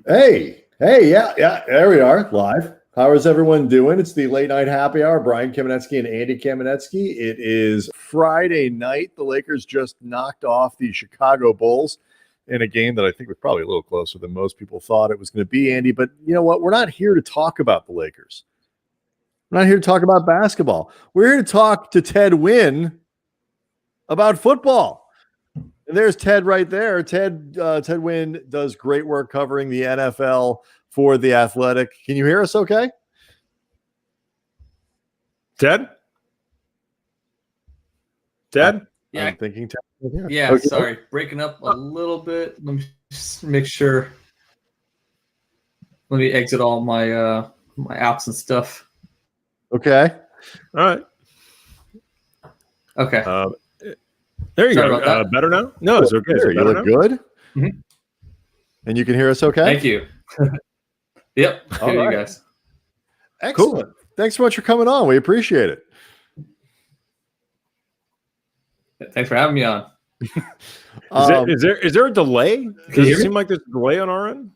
Yeah, there we are, live. How is everyone doing? It's the late night happy hour. Brian Kamenetzky and Andy Kamenetzky. It is Friday night. The Lakers just knocked off the Chicago Bulls in a game that I think was probably a little closer than most people thought it was going to be, Andy. But you know what? We're not here to talk about the Lakers. We're not here to talk about basketball. We're here to talk to Ted Nguyen about football. And there's Ted right there. Ted Nguyen does great work covering the NFL for The Athletic. Can you hear us okay? Ted? Yeah. I'm thinking Ted. Yeah, okay. Sorry. Breaking up a little bit. Let me just make sure. Let me exit all my my apps and stuff. Okay. All right. Okay. There you go. Better now? No, it's okay. You look good. Mm-hmm. And you can hear us okay? Thank you. Yep. All right. You guys. Excellent. Cool. Thanks so much for coming on. We appreciate it. Thanks for having me on. Is there a delay? Does it seem like there's a delay on our end?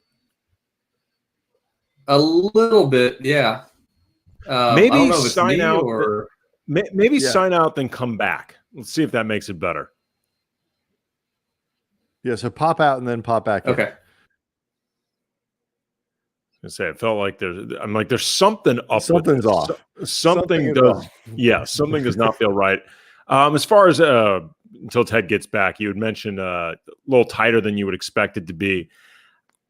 A little bit, yeah. Maybe sign out or maybe sign out then come back. Let's see if that makes it better. Yeah, so pop out and then pop back in. Okay. I say it felt like there's something up. Something's off. Something does. Yeah, something does not feel right. As far as until Ted gets back, you had mentioned a little tighter than you would expect it to be.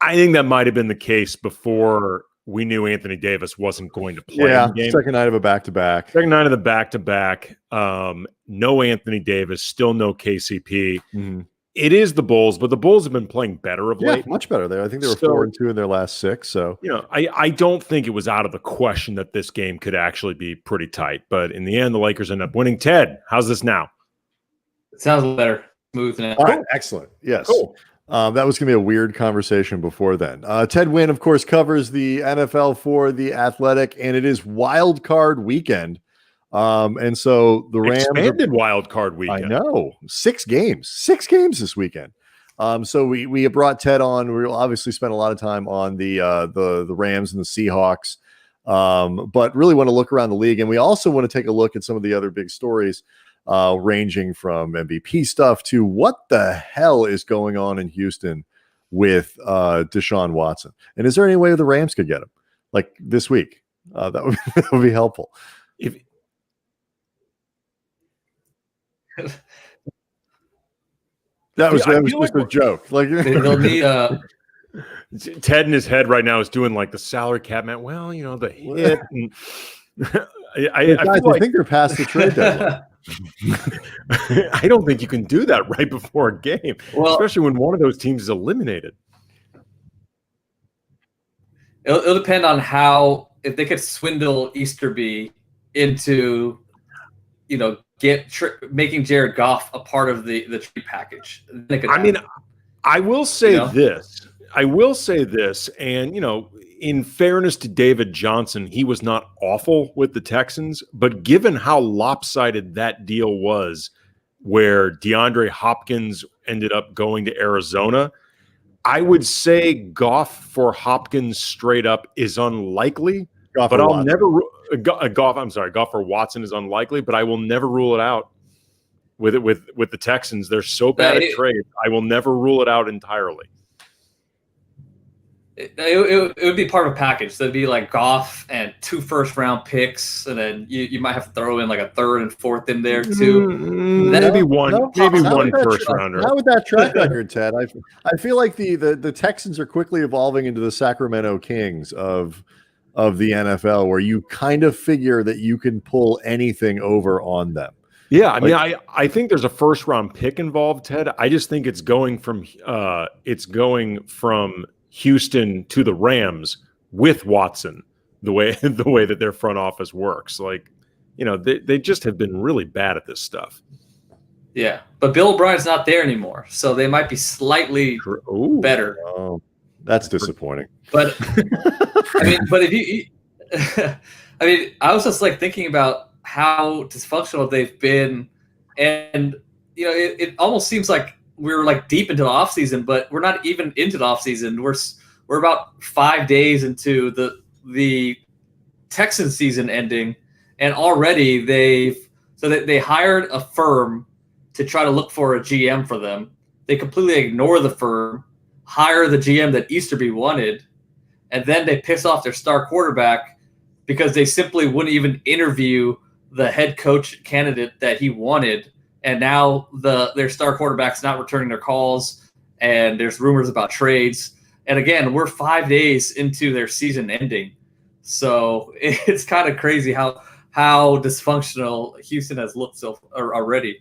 I think that might have been the case before we knew Anthony Davis wasn't going to play. Yeah, in the game. Second night of a back-to-back. Second night of the back-to-back. No Anthony Davis, still no KCP. Mm-hmm. It is the Bulls, but the Bulls have been playing better of late. Much better there. I think they were 4-2 in their last 6. So I don't think it was out of the question that this game could actually be pretty tight. But in the end, the Lakers end up winning. Ted, how's this now? It sounds better. Smooth now. All right, excellent. Yes. Cool. That was going to be a weird conversation before then. Ted Nguyen, of course, covers the NFL for The Athletic, and it is wild card weekend. And so the Rams expanded wild card weekend. I know, 6 games this weekend. So we have brought Ted on. We'll obviously spend a lot of time on the Rams and the Seahawks, but really want to look around the league, and we also want to take a look at some of the other big stories, ranging from MVP stuff to what the hell is going on in Houston with Deshaun Watson, and is there any way the Rams could get him like this week? That would be helpful. That was just a joke. Like they'll need Ted in his head right now is doing like the salary cap man. Well, the hit. And I think they're past the trade deadline. I don't think you can do that right before a game, especially when one of those teams is eliminated. It'll depend on if they could swindle Easterby into, making Jared Goff a part of the trade package. I will say this. And, in fairness to David Johnson, he was not awful with the Texans, but given how lopsided that deal was, where DeAndre Hopkins ended up going to Arizona, I would say Goff for Hopkins straight up is unlikely. Goff for Watson is unlikely, but I will never rule it out with the Texans. They're so bad at trades. I will never rule it out entirely. It would be part of a package. So it'd be like Goff and 2 first-round picks, and then you might have to throw in like a 3rd and 4th in there too. Maybe one first rounder. Not with that track record, Ted. I feel like the Texans are quickly evolving into the Sacramento Kings of the NFL, where you kind of figure that you can pull anything over on them. Yeah, I think there's a 1st-round pick involved, Ted. I just think it's going from Houston to the Rams with Watson, the way that their front office works. Like, they just have been really bad at this stuff. Yeah, but Bill O'Brien's not there anymore, so they might be slightly better. Oh, that's disappointing. But if you, I was just like thinking about how dysfunctional they've been, and it almost seems like we're like deep into the offseason, but we're not even into the offseason. we're about 5 days into the Texans season ending, and already they hired a firm to try to look for a GM for them. They completely ignore the firm, hire the GM that Easterby wanted, and then they piss off their star quarterback because they simply wouldn't even interview the head coach candidate that he wanted. And now their star quarterback's not returning their calls, and there's rumors about trades. And again, we're 5 days into their season ending. So it's kind of crazy how dysfunctional Houston has looked so already.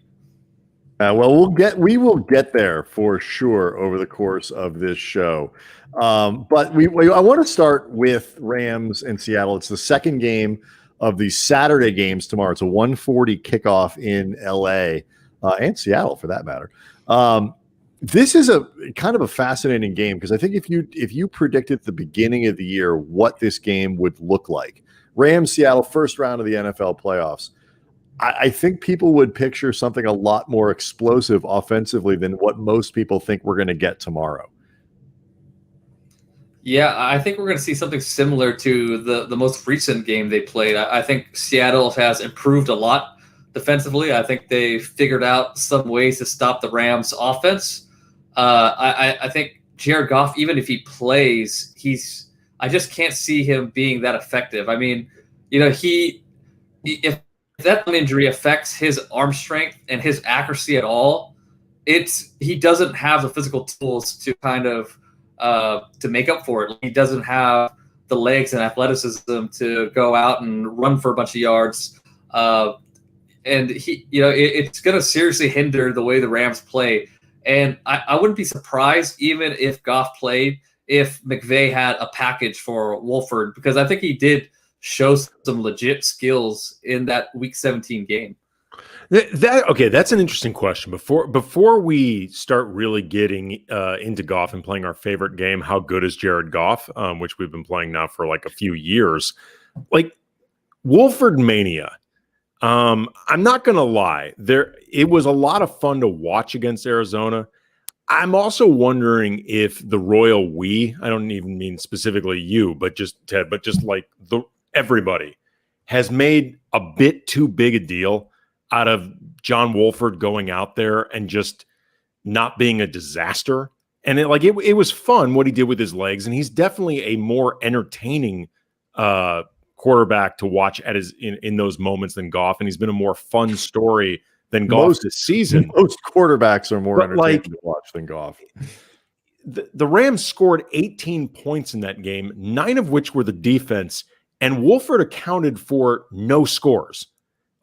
Well, we will get there for sure over the course of this show. But I want to start with Rams and Seattle. It's the second game of the Saturday games tomorrow. It's a 1:40 kickoff in LA and Seattle for that matter. This is a kind of a fascinating game because I think if you predicted at the beginning of the year what this game would look like, Rams, Seattle, first round of the NFL playoffs, I think people would picture something a lot more explosive offensively than what most people think we're going to get tomorrow. Yeah, I think we're going to see something similar to the most recent game they played. I think Seattle has improved a lot defensively. I think they figured out some ways to stop the Rams' offense. I think Jared Goff, even if he plays, I just can't see him being that effective. I mean, if that injury affects his arm strength and his accuracy at all, he doesn't have the physical tools to kind of to make up for it. He doesn't have the legs and athleticism to go out and run for a bunch of yards. And it's going to seriously hinder the way the Rams play. And I wouldn't be surprised even if Goff played, if McVay had a package for Wolford, because I think he did show some legit skills in that Week 17 game. Okay, that's an interesting question. Before we start really getting into Goff and playing our favorite game, how good is Jared Goff, which we've been playing now for like a few years, like Wolford Mania. I'm not going to lie. It was a lot of fun to watch against Arizona. I'm also wondering if the royal we, I don't even mean specifically you, but just Ted, but just like everybody has made a bit too big a deal out of John Wolford going out there and just not being a disaster. And it was fun what he did with his legs. And he's definitely a more entertaining quarterback to watch in those moments than Goff. And he's been a more fun story than Goff this season. Most quarterbacks are more entertaining to watch than Goff. The Rams scored 18 points in that game, 9 of which were the defense, and Wolford accounted for no scores.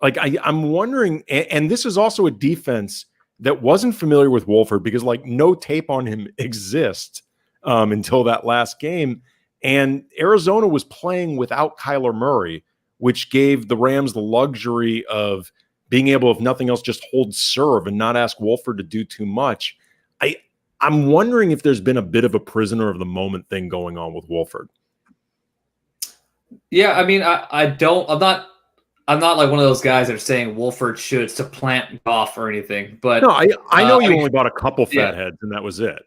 Like I'm wondering, and this is also a defense that wasn't familiar with Wolford because no tape on him exists until that last game. And Arizona was playing without Kyler Murray, which gave the Rams the luxury of being able, if nothing else, just hold serve and not ask Wolford to do too much. I'm wondering if there's been a bit of a prisoner of the moment thing going on with Wolford. Yeah, I mean, I'm not like one of those guys that are saying Wolford should supplant Goff or anything. But no, I know you only bought a couple fat heads and that was it.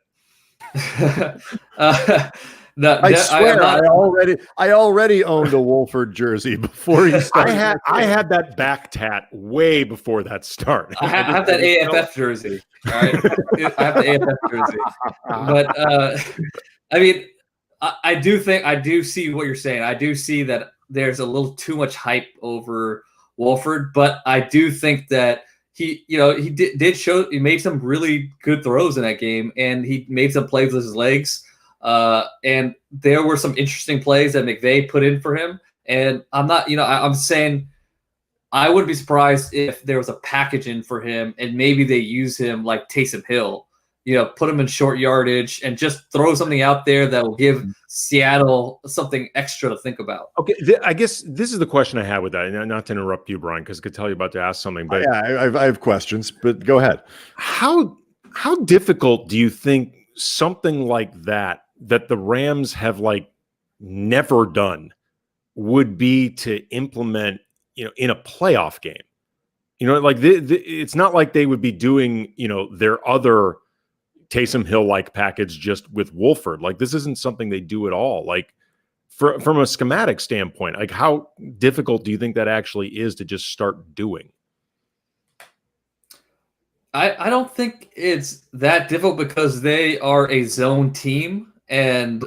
I swear, I already owned a Wolford jersey before he started. I had that back tat way before that started. I have that AFF jersey. All right, I have the AFF jersey. But I mean, I do see what you're saying. I do see that there's a little too much hype over Wolford, but I do think that he did show, he made some really good throws in that game, and he made some plays with his legs. And there were some interesting plays that McVay put in for him. And I'm saying I wouldn't be surprised if there was a package in for him and maybe they use him like Taysom Hill, put him in short yardage and just throw something out there that will give Seattle something extra to think about. Okay. I guess this is the question I had with that. And not to interrupt you, Brian, because I could tell you about to ask something, but yeah, I have questions, but go ahead. How difficult do you think something like that the Rams have never done would be to implement, in a playoff game? It's not like they would be doing, their other Taysom Hill-like package just with Wolford. Like, this isn't something they do at all. Like, from a schematic standpoint, like, how difficult do you think that actually is to just start doing? I don't think it's that difficult because they are a zone team. And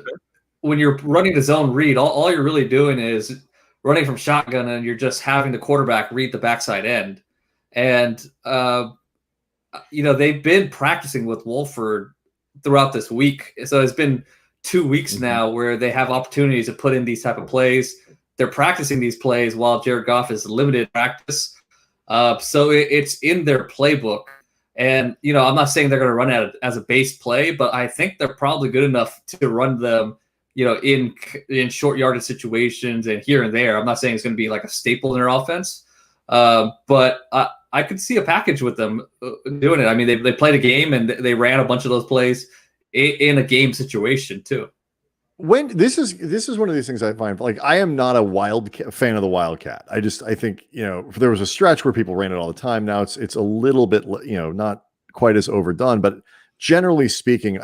when you're running the zone read, all you're really doing is running from shotgun, and you're just having the quarterback read the backside end. And, they've been practicing with Wolford throughout this week. So it's been 2 weeks now where they have opportunities to put in these type of plays. They're practicing these plays while Jared Goff is limited practice. So it's in their playbook. And, I'm not saying they're going to run it as a base play, but I think they're probably good enough to run them, in short yardage situations and here and there. I'm not saying it's going to be like a staple in their offense, but I could see a package with them doing it. I mean, they played a game and they ran a bunch of those plays in a game situation too. When this is one of these things I find, like, I am not a fan of the Wildcat. I think, there was a stretch where people ran it all the time. Now it's a little bit, not quite as overdone, but generally speaking,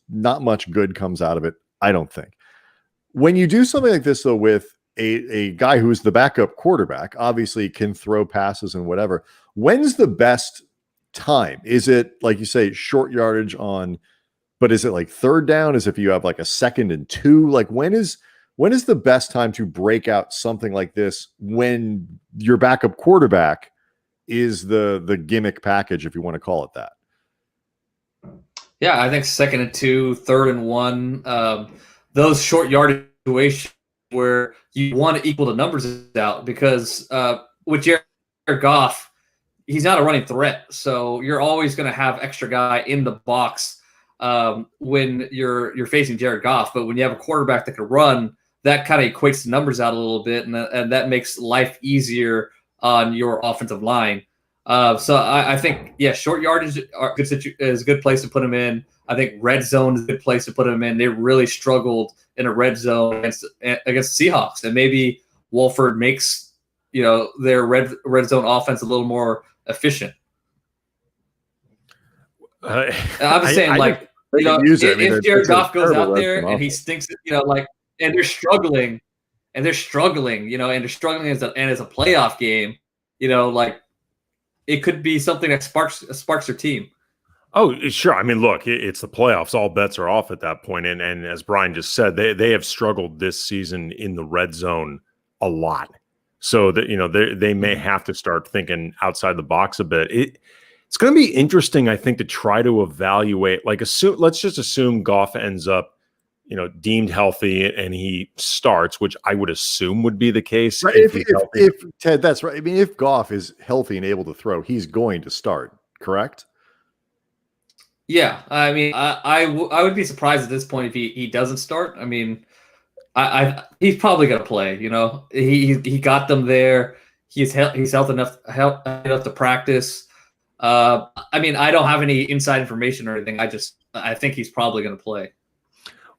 not much good comes out of it, I don't think. When you do something like this, though, with a guy who's the backup quarterback, obviously can throw passes and whatever, when's the best time? Is it, like you say, short yardage on, but is it like third down? Is if you have like a 2nd and 2? Like, when is the best time to break out something like this when your backup quarterback is the gimmick package, if you want to call it that? Yeah, I think 2nd and 2, 3rd and 1, those short yardage situations where you want to equal the numbers out, because with Jared Goff, he's not a running threat. So you're always going to have extra guy in the box when you're facing Jared Goff. But when you have a quarterback that can run, that kind of equates the numbers out a little bit, and that makes life easier on your offensive line. So I think, short yardage is a good place to put him in. I think red zone is a good place to put him in. They really struggled in a red zone against the Seahawks, and maybe Wolford makes their red zone offense a little more efficient. I'm just saying, if Jared Goff goes out there and he stinks, and they're struggling, and they're struggling as a playoff game, it could be something that sparks their team. Oh, sure. I mean, look, it's the playoffs. All bets are off at that point. And as Brian just said, they have struggled this season in the red zone a lot. So that, they may have to start thinking outside the box a bit. It's going to be interesting, I think, to try to evaluate, let's just assume Goff ends up, deemed healthy and he starts, which I would assume would be the case. Right. If Ted, that's right. I mean, if Goff is healthy and able to throw, he's going to start, correct? Yeah, I mean, I would be surprised at this point if he doesn't start. I mean, he's probably going to play. He got them there. He's healthy enough to practice. I mean, I don't have any inside information or anything. I think he's probably going to play.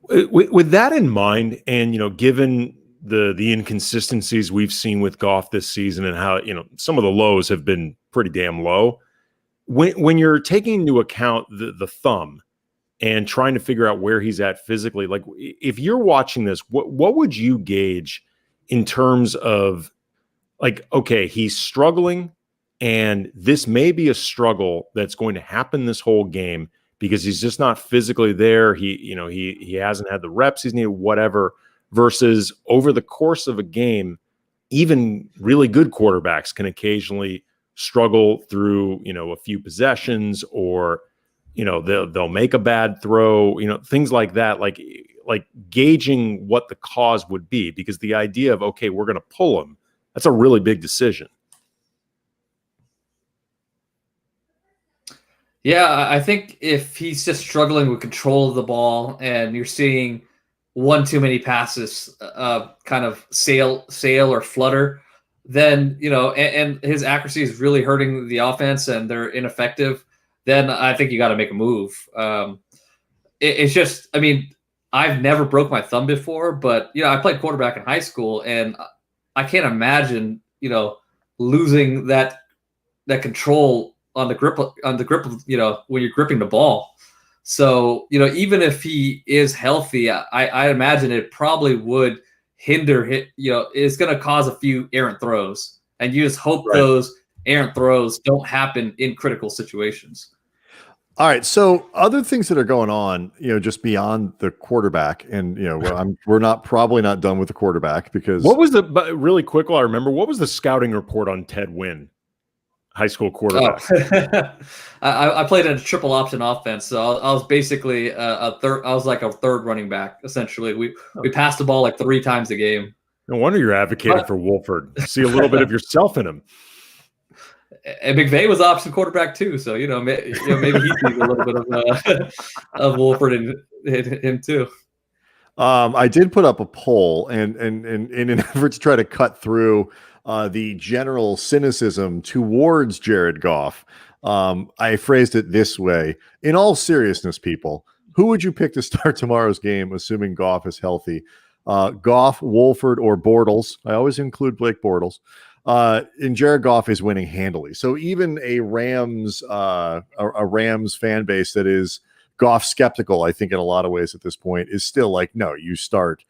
With that in mind, and given the inconsistencies we've seen with Goff this season, and how some of the lows have been pretty damn low. When you're taking into account the thumb and trying to figure out where he's at physically, like, if you're watching this, what would you gauge in terms of, like, okay, he's struggling, and this may be a struggle that's going to happen this whole game because he's just not physically there. He hasn't had the reps he's needed, whatever, versus over the course of a game, even really good quarterbacks can occasionally struggle through, a few possessions, or, they'll make a bad throw, things like that, like gauging what the cause would be, because the idea of, okay, we're going to pull him, that's a really big decision. Yeah, I think if he's just struggling with control of the ball and you're seeing one too many passes kind of sail or flutter, then, and his accuracy is really hurting the offense and they're ineffective, then I think you got to make a move. It's just, I mean, I've never broke my thumb before, but, I played quarterback in high school, and I can't imagine, losing that control on the grip of, when you're gripping the ball. So, even if he is healthy, I imagine it probably would hinder hit. It's going to cause a few errant throws, and you just hope those errant throws don't happen in critical situations. All right. So other things that are going on, just beyond the quarterback, and we're probably not done with the quarterback because but really quick, while I remember, what was the scouting report on Ted Nguyen, high school quarterback? I played in a triple option offense, so I was basically a third. I was like a third running back essentially. We passed the ball like 3 times a game. No wonder you're advocating for Wolford. See a little bit of yourself in him. And McVay was option quarterback too, so maybe he sees a little bit of Wolford in him too. I did put up a poll, and in an effort to try to cut through the general cynicism towards Jared Goff, I phrased it this way: in all seriousness, people, who would you pick to start tomorrow's game, assuming Goff is healthy? Goff, Wolford, or Bortles? I always include Blake Bortles. And Jared Goff is winning handily. So even a Rams fan base that is Goff skeptical, I think in a lot of ways at this point, is still like, no, you start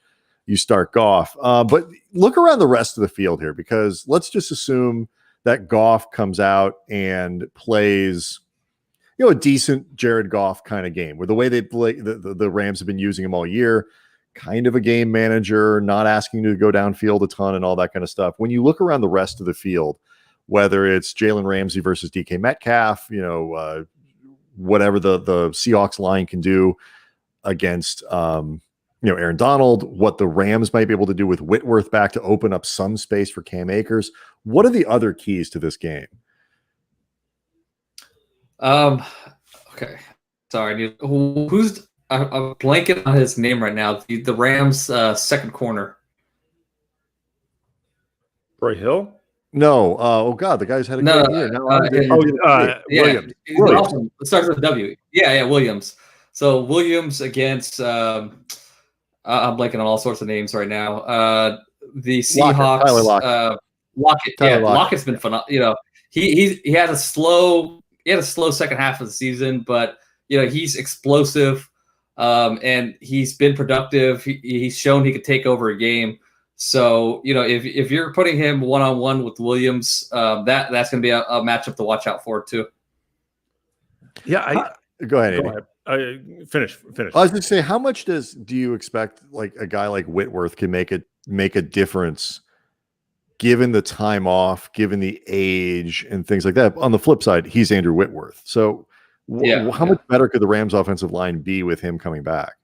Goff. But look around the rest of the field here, because let's just assume that Goff comes out and plays, a decent Jared Goff kind of game, where the way they play, the Rams have been using him all year, kind of a game manager, not asking to go downfield a ton and all that kind of stuff. When you look around the rest of the field, whether it's Jalen Ramsey versus DK Metcalf, whatever the Seahawks line can do against, Aaron Donald, what the Rams might be able to do with Whitworth back to open up some space for Cam Akers. What are the other keys to this game? Okay. Sorry. Who's I'm blanking on his name right now. The Rams' second corner. Roy Hill? No. Oh God, the guy's had a great year. Williams. Awesome. It starts with a W. Yeah, Williams. So Williams against I'm blanking on all sorts of names right now. The Seahawks. Lockett. Lockett's been phenomenal. He had a slow second half of the season, but he's explosive. And he's been productive. He's shown he could take over a game. So, if you're putting him one-on-one with Williams, that's going to be a matchup to watch out for too. Yeah. Go ahead, Andy. Finish. I was going to say, how much do you expect like a guy like Whitworth can make a difference given the time off, given the age and things like that? On the flip side, he's Andrew Whitworth. So how much better could the Rams offensive line be with him coming back?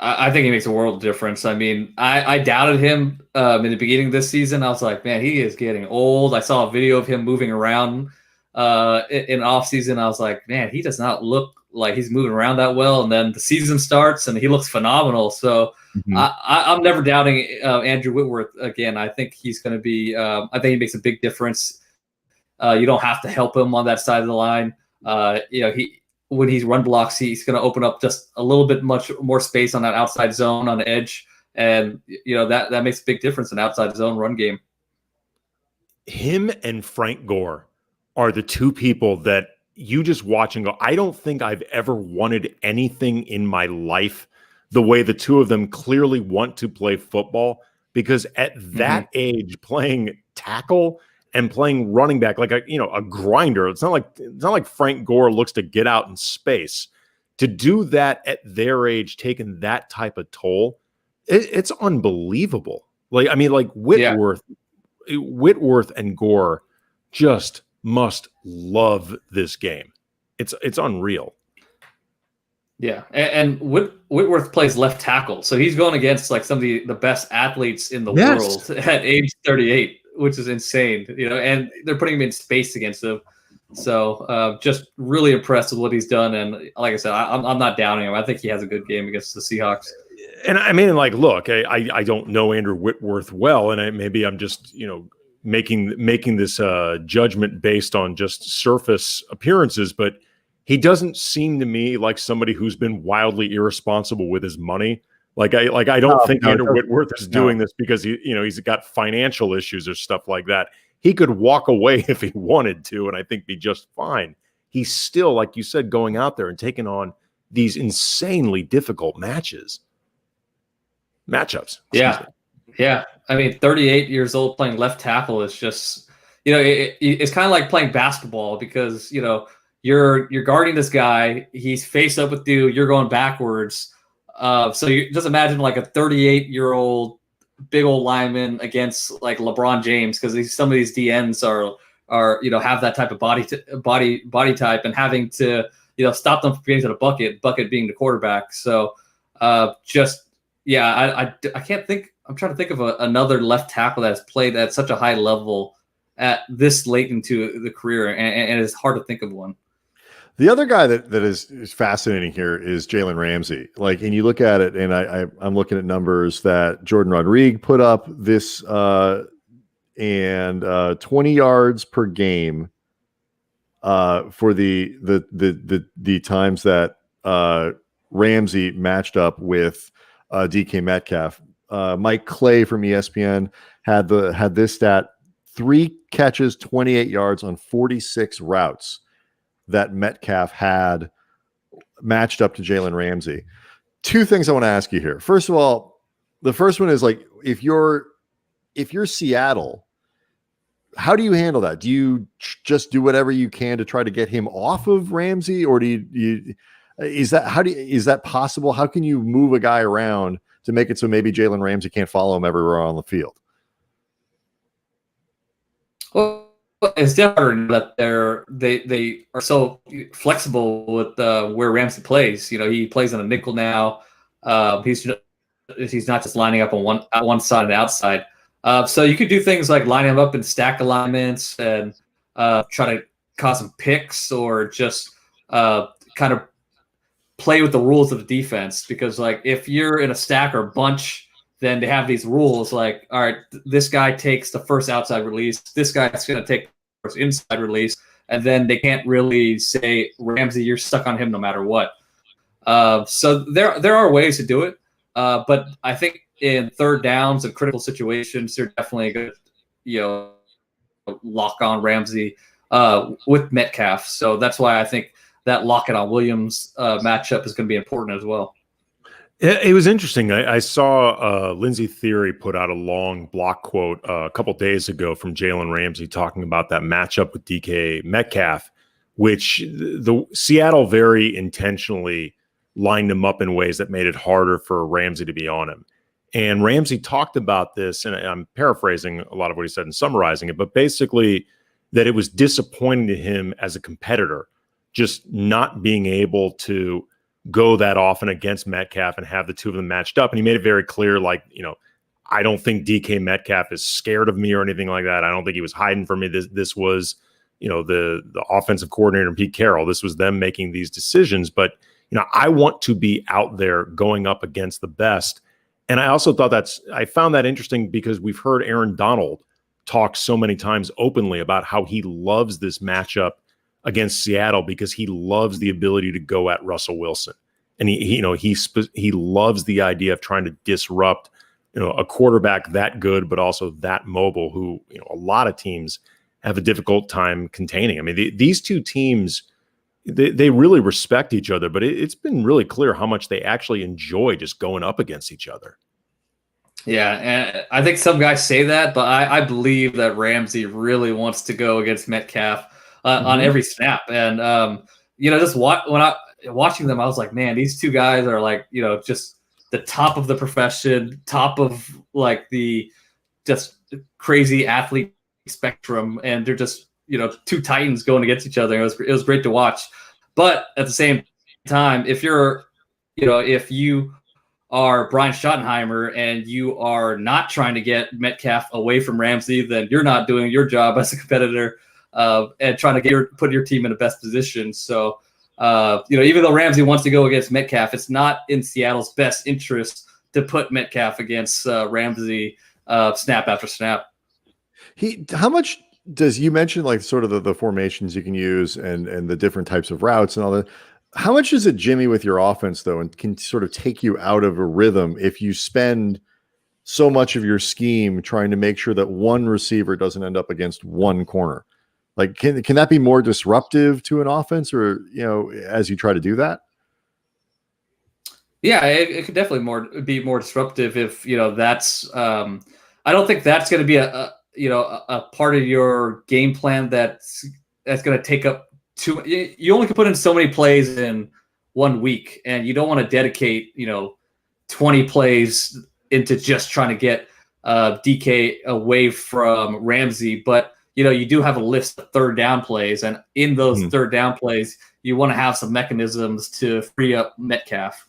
I think he makes a world of difference. I mean, I doubted him in the beginning of this season. I was like, man, he is getting old. I saw a video of him moving around in off season. I was like, man, he does not look like he's moving around that well. And then the season starts and he looks phenomenal. So I'm never doubting Andrew Whitworth again. I think he's going to be. I think he makes a big difference. You don't have to help him on that side of the line. When he run blocks, he's going to open up just a little bit much more space on that outside zone on the edge, and that makes a big difference in outside zone run game. Him and Frank Gore are the two people that you just watch and go, I don't think I've ever wanted anything in my life the way the two of them clearly want to play football, because at that age, playing tackle and playing running back like a grinder. It's not like Frank Gore looks to get out in space. To do that at their age, taking that type of toll, it's unbelievable. Whitworth and Gore just must love this game. It's unreal. Yeah, and Whitworth plays left tackle, so he's going against like some of the best athletes in the world at age 38. Which is insane, and they're putting him in space against him. So just really impressed with what he's done. And like I said, I'm not downing him. I think he has a good game against the Seahawks. And I mean, look, I don't know Andrew Whitworth well, and maybe I'm just, making this judgment based on just surface appearances, but he doesn't seem to me like somebody who's been wildly irresponsible with his money. I don't think Andrew Whitworth is doing this because he's got financial issues or stuff like that. He could walk away if he wanted to, and I think be just fine. he's still, like you said, going out there and taking on these insanely difficult matchups. Yeah. I mean, 38 years old playing left tackle is just, it's kind of like playing basketball because, you're guarding this guy. He's face up with you. You're going backwards. So you just imagine like a 38-year-old big old lineman against like LeBron James, because some of these DNs are have that type of body type, and having to stop them from getting to the bucket being the quarterback. So I can't think. I'm trying to think of another left tackle that's played at such a high level at this late into the career, and it's hard to think of one. The other guy that is fascinating here is Jalen Ramsey. Like, and you look at it, and I'm looking at numbers that Jordan Rodriguez put up this, and 20 yards per game for the times that Ramsey matched up with DK Metcalf. Mike Clay from ESPN had this stat: 3 catches, 28 yards on 46 routes that Metcalf had matched up to Jalen Ramsey. 2 things I want to ask you here. First of all, the first one is like, if you're Seattle, how do you handle that? Do you just do whatever you can to try to get him off of Ramsey, or is that possible? How can you move a guy around to make it so maybe Jalen Ramsey can't follow him everywhere on the field? Well, it's different that they are so flexible with where Ramsey plays. He plays on a nickel now. He's not just lining up on one side and the outside. So you could do things like line him up in stack alignments and try to cause some picks, or just kind of play with the rules of the defense. Because like if you're in a stack or bunch, then they have these rules like, all right, this guy takes the first outside release, this guy's going to take the first inside release, and then they can't really say, Ramsey, you're stuck on him no matter what. So there are ways to do it, but I think in third downs and critical situations, they're definitely going to lock on Ramsey with Metcalf. So that's why I think that lock it on Williams matchup is going to be important as well. It was interesting. I saw Lindsey Theory put out a long block quote a couple days ago from Jalen Ramsey talking about that matchup with DK Metcalf, which the Seattle very intentionally lined him up in ways that made it harder for Ramsey to be on him. And Ramsey talked about this, and I'm paraphrasing a lot of what he said and summarizing it, but basically that it was disappointing to him as a competitor, just not being able to go that often against Metcalf and have the two of them matched up. And he made it very clear, like, I don't think DK Metcalf is scared of me or anything like that. I don't think he was hiding from me. This was, the offensive coordinator and Pete Carroll. This was them making these decisions. But, I want to be out there going up against the best. And I also thought I found that interesting because we've heard Aaron Donald talk so many times openly about how he loves this matchup against Seattle because he loves the ability to go at Russell Wilson. And he loves the idea of trying to disrupt, a quarterback that good, but also that mobile, who, a lot of teams have a difficult time containing. I mean, these two teams, they really respect each other, but it's been really clear how much they actually enjoy just going up against each other. Yeah, and I think some guys say that, but I believe that Ramsey really wants to go against Metcalf on every snap. And just watching them, I was like, man, these two guys are like, just the top of the profession, top of like the just crazy athlete spectrum, and they're just two titans going against each other. It was great to watch. But at the same time, if you're if you are Brian Schottenheimer and you are not trying to get Metcalf away from Ramsey, then you're not doing your job as a competitor and trying to put your team in the best position. So even though Ramsey wants to go against Metcalf, it's not in Seattle's best interest to put Metcalf against Ramsey snap after snap. How much does, you mentioned like sort of the formations you can use and the different types of routes and all that. How much does it jimmy with your offense though, and can sort of take you out of a rhythm if you spend so much of your scheme trying to make sure that one receiver doesn't end up against one corner? Like, can that be more disruptive to an offense, or as you try to do that? Yeah, it could definitely be more disruptive if that's. I don't think that's going to be a part of your game plan that's going to take up too. You only can put in so many plays in 1 week, and you don't want to dedicate 20 plays into just trying to get DK away from Ramsey. But you do have a list of third down plays, and in those third down plays, you want to have some mechanisms to free up Metcalf.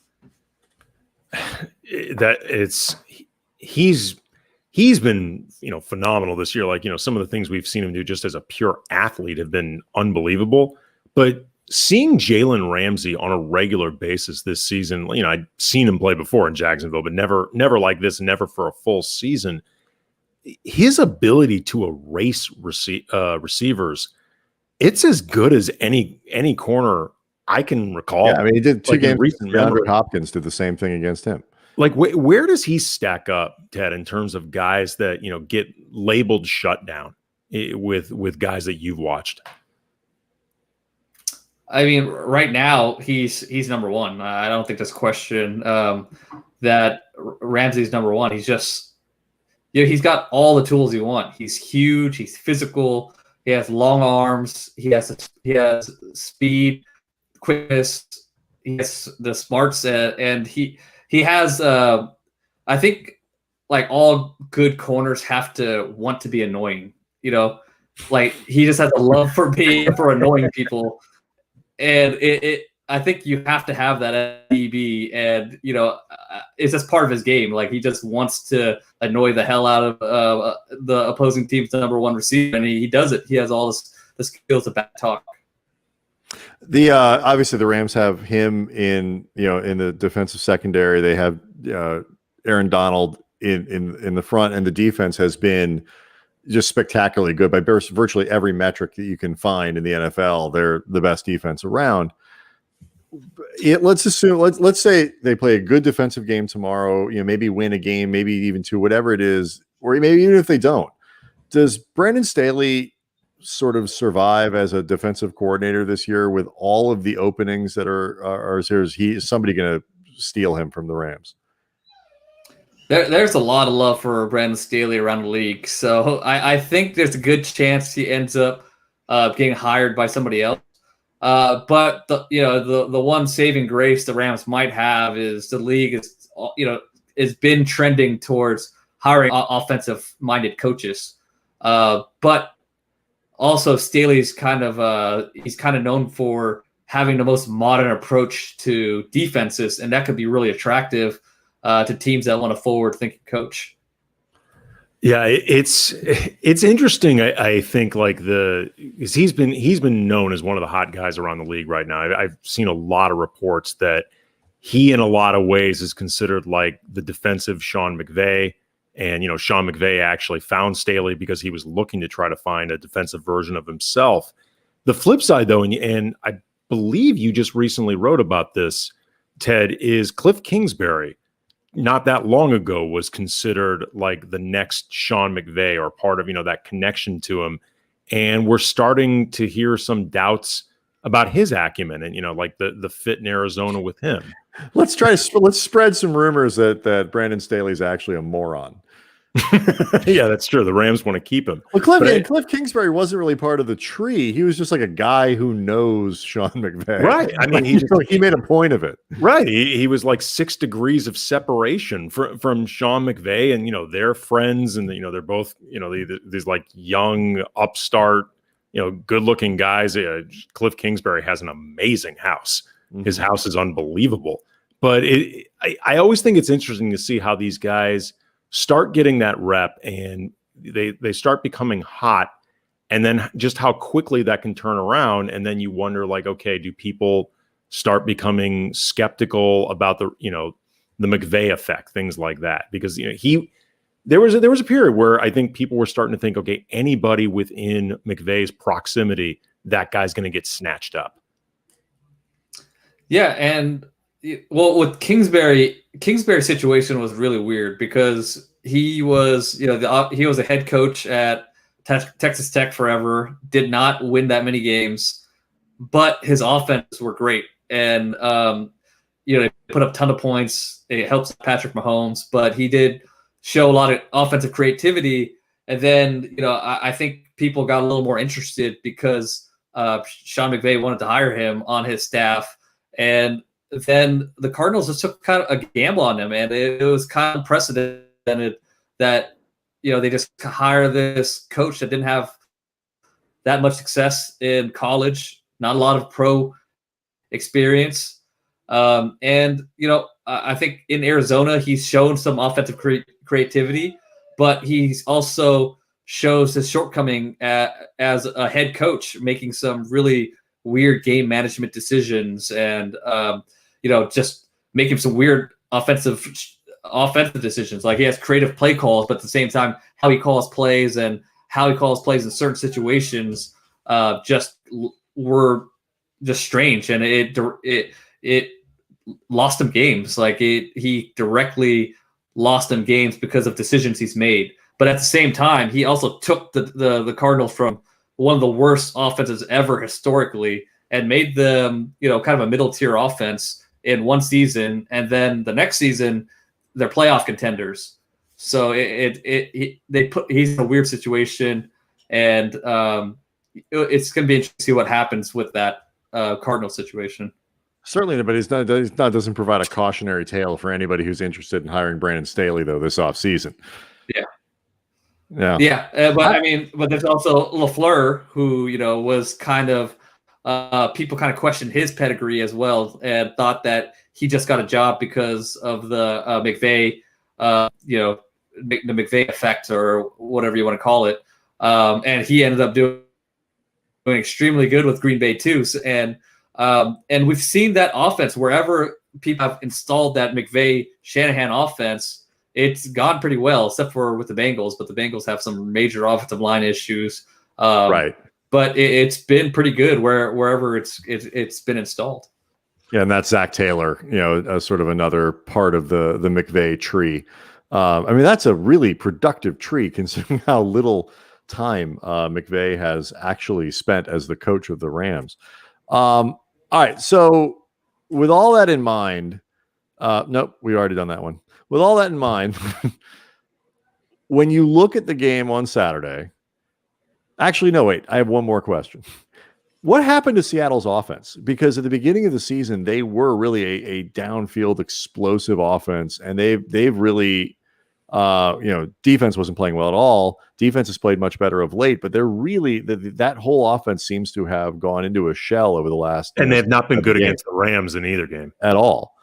He's been phenomenal this year. Like some of the things we've seen him do just as a pure athlete have been unbelievable. But seeing Jalen Ramsey on a regular basis this season, I'd seen him play before in Jacksonville, but never like this, never for a full season. His ability to erase receivers, it's as good as any corner I can recall. Yeah, I mean, he did two games. DeAndre Hopkins did the same thing against him. Like, where does he stack up, Ted, in terms of guys that get labeled shutdown with guys that you've watched? I mean, right now he's number one. I don't think there's a question that Ramsey's number one. He's just he's got all the tools you want. He's huge. He's physical. He has long arms. He has speed, quickness. He has the smarts, and he has. I think like all good corners have to want to be annoying. Like he just has a love for annoying people, and I think you have to have that at DB, and it's just part of his game. Like he just wants to annoy the hell out of the opposing team's number one receiver, and he does it. He has all the skills to back talk. The obviously the Rams have him in the defensive secondary. They have Aaron Donald in the front, and the defense has been just spectacularly good by virtually every metric that you can find in the NFL. They're the best defense around. Let's say they play a good defensive game tomorrow, maybe win a game, maybe even two, whatever it is, or maybe even if they don't. Does Brandon Staley sort of survive as a defensive coordinator this year with all of the openings that are here? Is somebody going to steal him from the Rams? There's a lot of love for Brandon Staley around the league, so I think there's a good chance he ends up getting hired by somebody else. But the one saving grace the Rams might have is the league has been trending towards hiring offensive-minded coaches. But also Staley's kind of known for having the most modern approach to defenses, and that could be really attractive to teams that want a forward-thinking coach. Yeah, it's interesting. I think because he's been known as one of the hot guys around the league right now. I've seen a lot of reports that he, in a lot of ways, is considered like the defensive Sean McVay. And Sean McVay actually found Staley because he was looking to try to find a defensive version of himself. The flip side, though, and I believe you just recently wrote about this, Ted, is Cliff Kingsbury. Not that long ago was considered like the next Sean McVay, or part of, that connection to him. And we're starting to hear some doubts about his acumen and, like the fit in Arizona with him. Let's spread some rumors that Brandon Staley's actually a moron. Yeah, that's true. The Rams want to keep him. Well, Cliff Kingsbury wasn't really part of the tree. He was just like a guy who knows Sean McVay. Right. I mean, he made a point of it. Right. He was like 6 degrees of separation from Sean McVay, and they're friends, and they're both these like young upstart, good-looking guys. Cliff Kingsbury has an amazing house. Mm-hmm. His house is unbelievable. But I always think it's interesting to see how these guys start getting that rep, and they start becoming hot, and then just how quickly that can turn around. And then you wonder, like, okay, do people start becoming skeptical about the McVay effect, things like that? Because there was a period where I think people were starting to think, okay, anybody within McVay's proximity, that guy's going to get snatched up. Yeah, and with Kingsbury's situation was really weird because he was, he was a head coach at Texas Tech forever, did not win that many games, but his offenses were great. And, he put up a ton of points. It helps Patrick Mahomes, but he did show a lot of offensive creativity. And then, I think people got a little more interested because Sean McVay wanted to hire him on his staff. And then the Cardinals just took kind of a gamble on him. And it was kind of unprecedented that, they just hire this coach that didn't have that much success in college, not a lot of pro experience. I think in Arizona, he's shown some offensive creativity, but he's also shows his shortcoming as a head coach, making some really weird game management decisions and, just making some weird offensive decisions. Like he has creative play calls, but at the same time, how he calls plays and how he calls plays in certain situations were just strange. And it lost him games. Like he directly lost him games because of decisions he's made. But at the same time, he also took the Cardinals from one of the worst offenses ever historically and made them, kind of a middle tier offense in one season. And then the next season, they're playoff contenders. So he's in a weird situation, and it's going to be interesting to see what happens with that Cardinal situation. Certainly, but it doesn't provide a cautionary tale for anybody who's interested in hiring Brandon Staley, though, this offseason. Yeah. But there's also LaFleur, who was kind of people kind of questioned his pedigree as well, and thought that he just got a job because of the McVay, the McVay effect or whatever you want to call it, and he ended up doing extremely good with Green Bay too, and we've seen that offense wherever people have installed that McVay Shanahan offense. It's gone pretty well, except for with the Bengals. But the Bengals have some major offensive line issues. Right. But it's been pretty good wherever it's been installed. Yeah, and that's Zach Taylor. Sort of another part of the McVay tree. That's a really productive tree considering how little time McVay has actually spent as the coach of the Rams. All right. So with all that in mind, nope, we already done that one. With all that in mind, when you look at the game on Saturday, actually, no, wait, I have one more question. What happened to Seattle's offense? Because at the beginning of the season, they were really a downfield explosive offense, and they've really, defense wasn't playing well at all. Defense has played much better of late, but they're really that whole offense seems to have gone into a shell over the last. And they've not been good against the Rams in either game at all.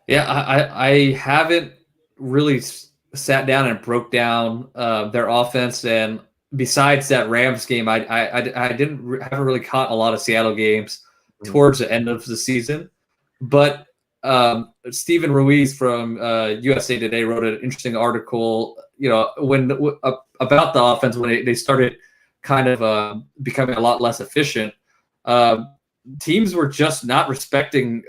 Yeah, I haven't really sat down and broke down their offense, and besides that Rams game, I haven't really caught a lot of Seattle games towards the end of the season. But Stephen Ruiz from USA Today wrote an interesting article, about the offense when they started kind of becoming a lot less efficient. Teams were just not respecting.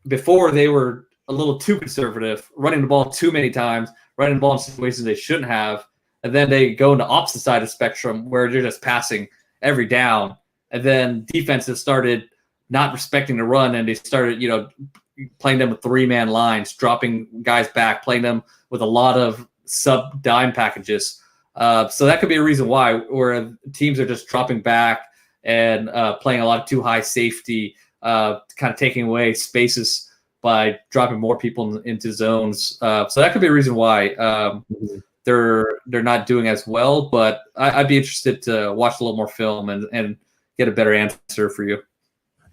Before they were a little too conservative, running the ball too many times, running the ball in situations they shouldn't have. And then they go into opposite side of the spectrum where they're just passing every down. And then defenses started not respecting the run, and they started, playing them with 3-man lines, dropping guys back, playing them with a lot of sub-dime packages. So that could be a reason why, where teams are just dropping back and playing a lot of too high safety, kind of taking away spaces by dropping more people into zones. So that could be a reason why they're not doing as well. But I'd be interested to watch a little more film and get a better answer for you.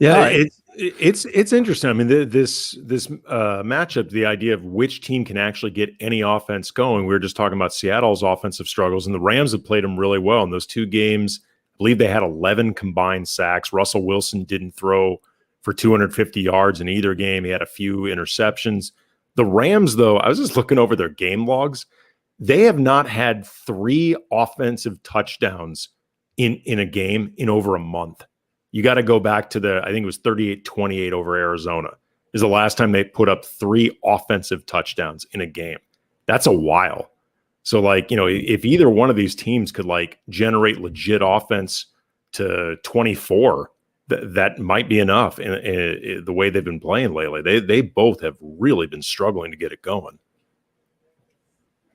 Yeah, it's interesting. I mean, this matchup, the idea of which team can actually get any offense going. We were just talking about Seattle's offensive struggles, and the Rams have played them really well in those two games. I believe they had 11 combined sacks. Russell Wilson didn't throw for 250 yards in either game. He had a few interceptions. The Rams, though, I was just looking over their game logs. They have not had 3 offensive touchdowns in a game in over a month. You got to go back to I think it was 38-28 over Arizona is the last time they put up 3 offensive touchdowns in a game. That's a while. So, like, if either one of these teams could like generate legit offense to 24, that might be enough. In the way they've been playing lately, they both have really been struggling to get it going.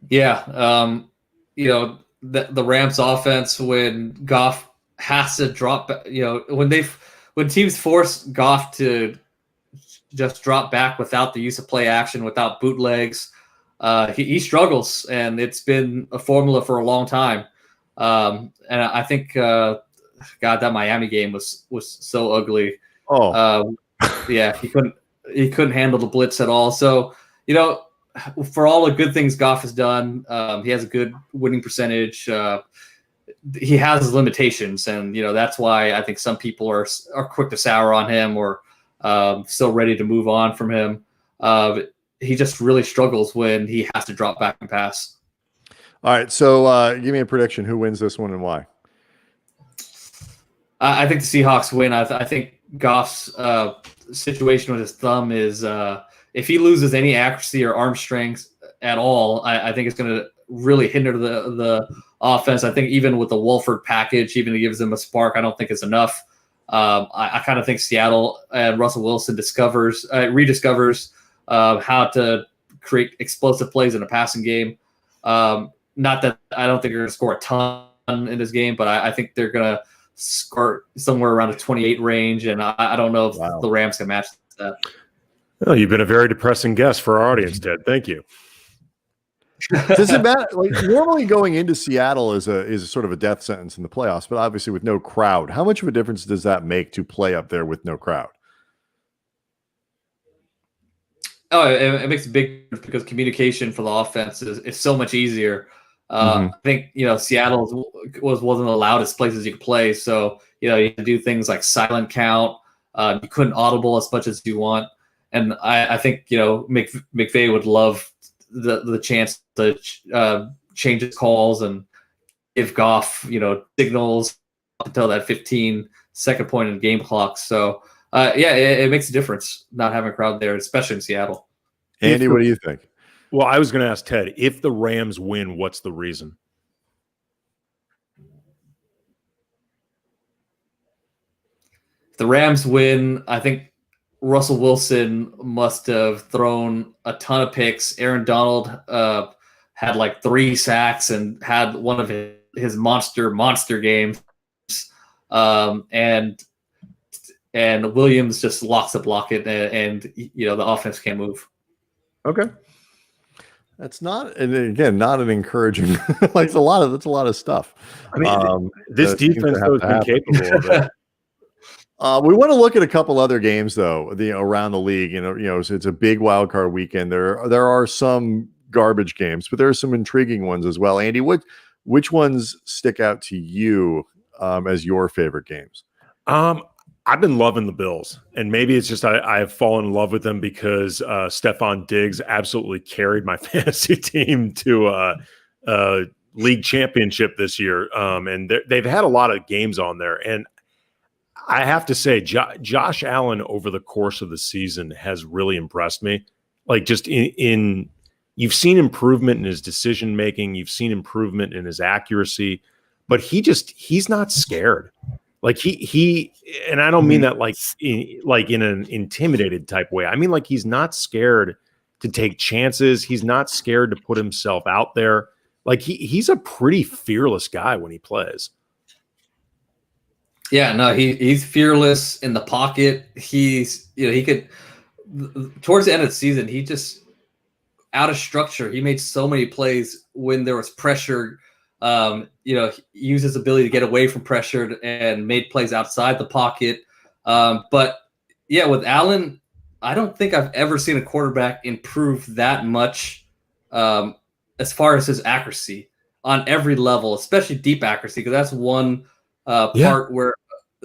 Yeah, the Rams offense, when Goff has to drop, when teams force Goff to just drop back without the use of play action, without bootlegs, he struggles, and it's been a formula for a long time. And I think, God, that Miami game was so ugly. Oh, yeah, he couldn't handle the blitz at all. So, for all the good things Goff has done, he has a good winning percentage. He has his limitations, and that's why I think some people are quick to sour on him, or still ready to move on from him. He just really struggles when he has to drop back and pass. All right, so give me a prediction. Who wins this one and why? I think the Seahawks win. I think Goff's situation with his thumb is if he loses any accuracy or arm strength at all, I think it's going to really hinder the offense. I think even with the Wolford package, even if it gives them a spark, I don't think it's enough. I kind of think Seattle and Russell Wilson rediscovers how to create explosive plays in a passing game. Not that I don't think they're going to score a ton in this game, but I think they're going to score somewhere around a 28 range, and I don't know if the Rams can match that. Well, you've been a very depressing guest for our audience, Ted. Thank you. Does it matter? Like, normally going into Seattle is a sort of a death sentence in the playoffs, but obviously with no crowd, how much of a difference does that make to play up there with no crowd? Oh, it makes a big difference because communication for the offense is so much easier. I think Seattle was one of the loudest places you could play, so you had to do things like silent count. You couldn't audible as much as you want, and I think McVay would love the chance to change his calls and give Goff signals until that 15-second point in the game clock. So it makes a difference not having a crowd there, especially in Seattle. Andy, what do you think? Well, I was going to ask Ted, if the Rams win, what's the reason? If the Rams win, I think Russell Wilson must have thrown a ton of picks. Aaron Donald had like 3 sacks and had one of his monster games. And Williams just locks the block it, and the offense can't move. Okay. That's not, and again, not an encouraging. Like that's a lot of stuff. I mean, this defense has been capable of it. We want to look at a couple other games though, around the league. So it's a big wild card weekend. There are some garbage games, but there are some intriguing ones as well. Andy, which ones stick out to you as your favorite games? I've been loving the Bills, and maybe it's just I've fallen in love with them because Stephon Diggs absolutely carried my fantasy team to a league championship this year, and they've had a lot of games on there. And I have to say, Josh Allen over the course of the season has really impressed me. Like just in you've seen improvement in his decision making, you've seen improvement in his accuracy, but he's not scared. Like he, and I don't mean that like in an intimidated type way. I mean, like he's not scared to take chances. He's not scared to put himself out there. Like he's a pretty fearless guy when he plays. Yeah, no, he's fearless in the pocket. He's he could towards the end of the season, he just out of structure. He made so many plays when there was pressure. He used his ability to get away from pressure and made plays outside the pocket. But yeah, with Allen, I don't think I've ever seen a quarterback improve that much as far as his accuracy on every level, especially deep accuracy, because that's one part where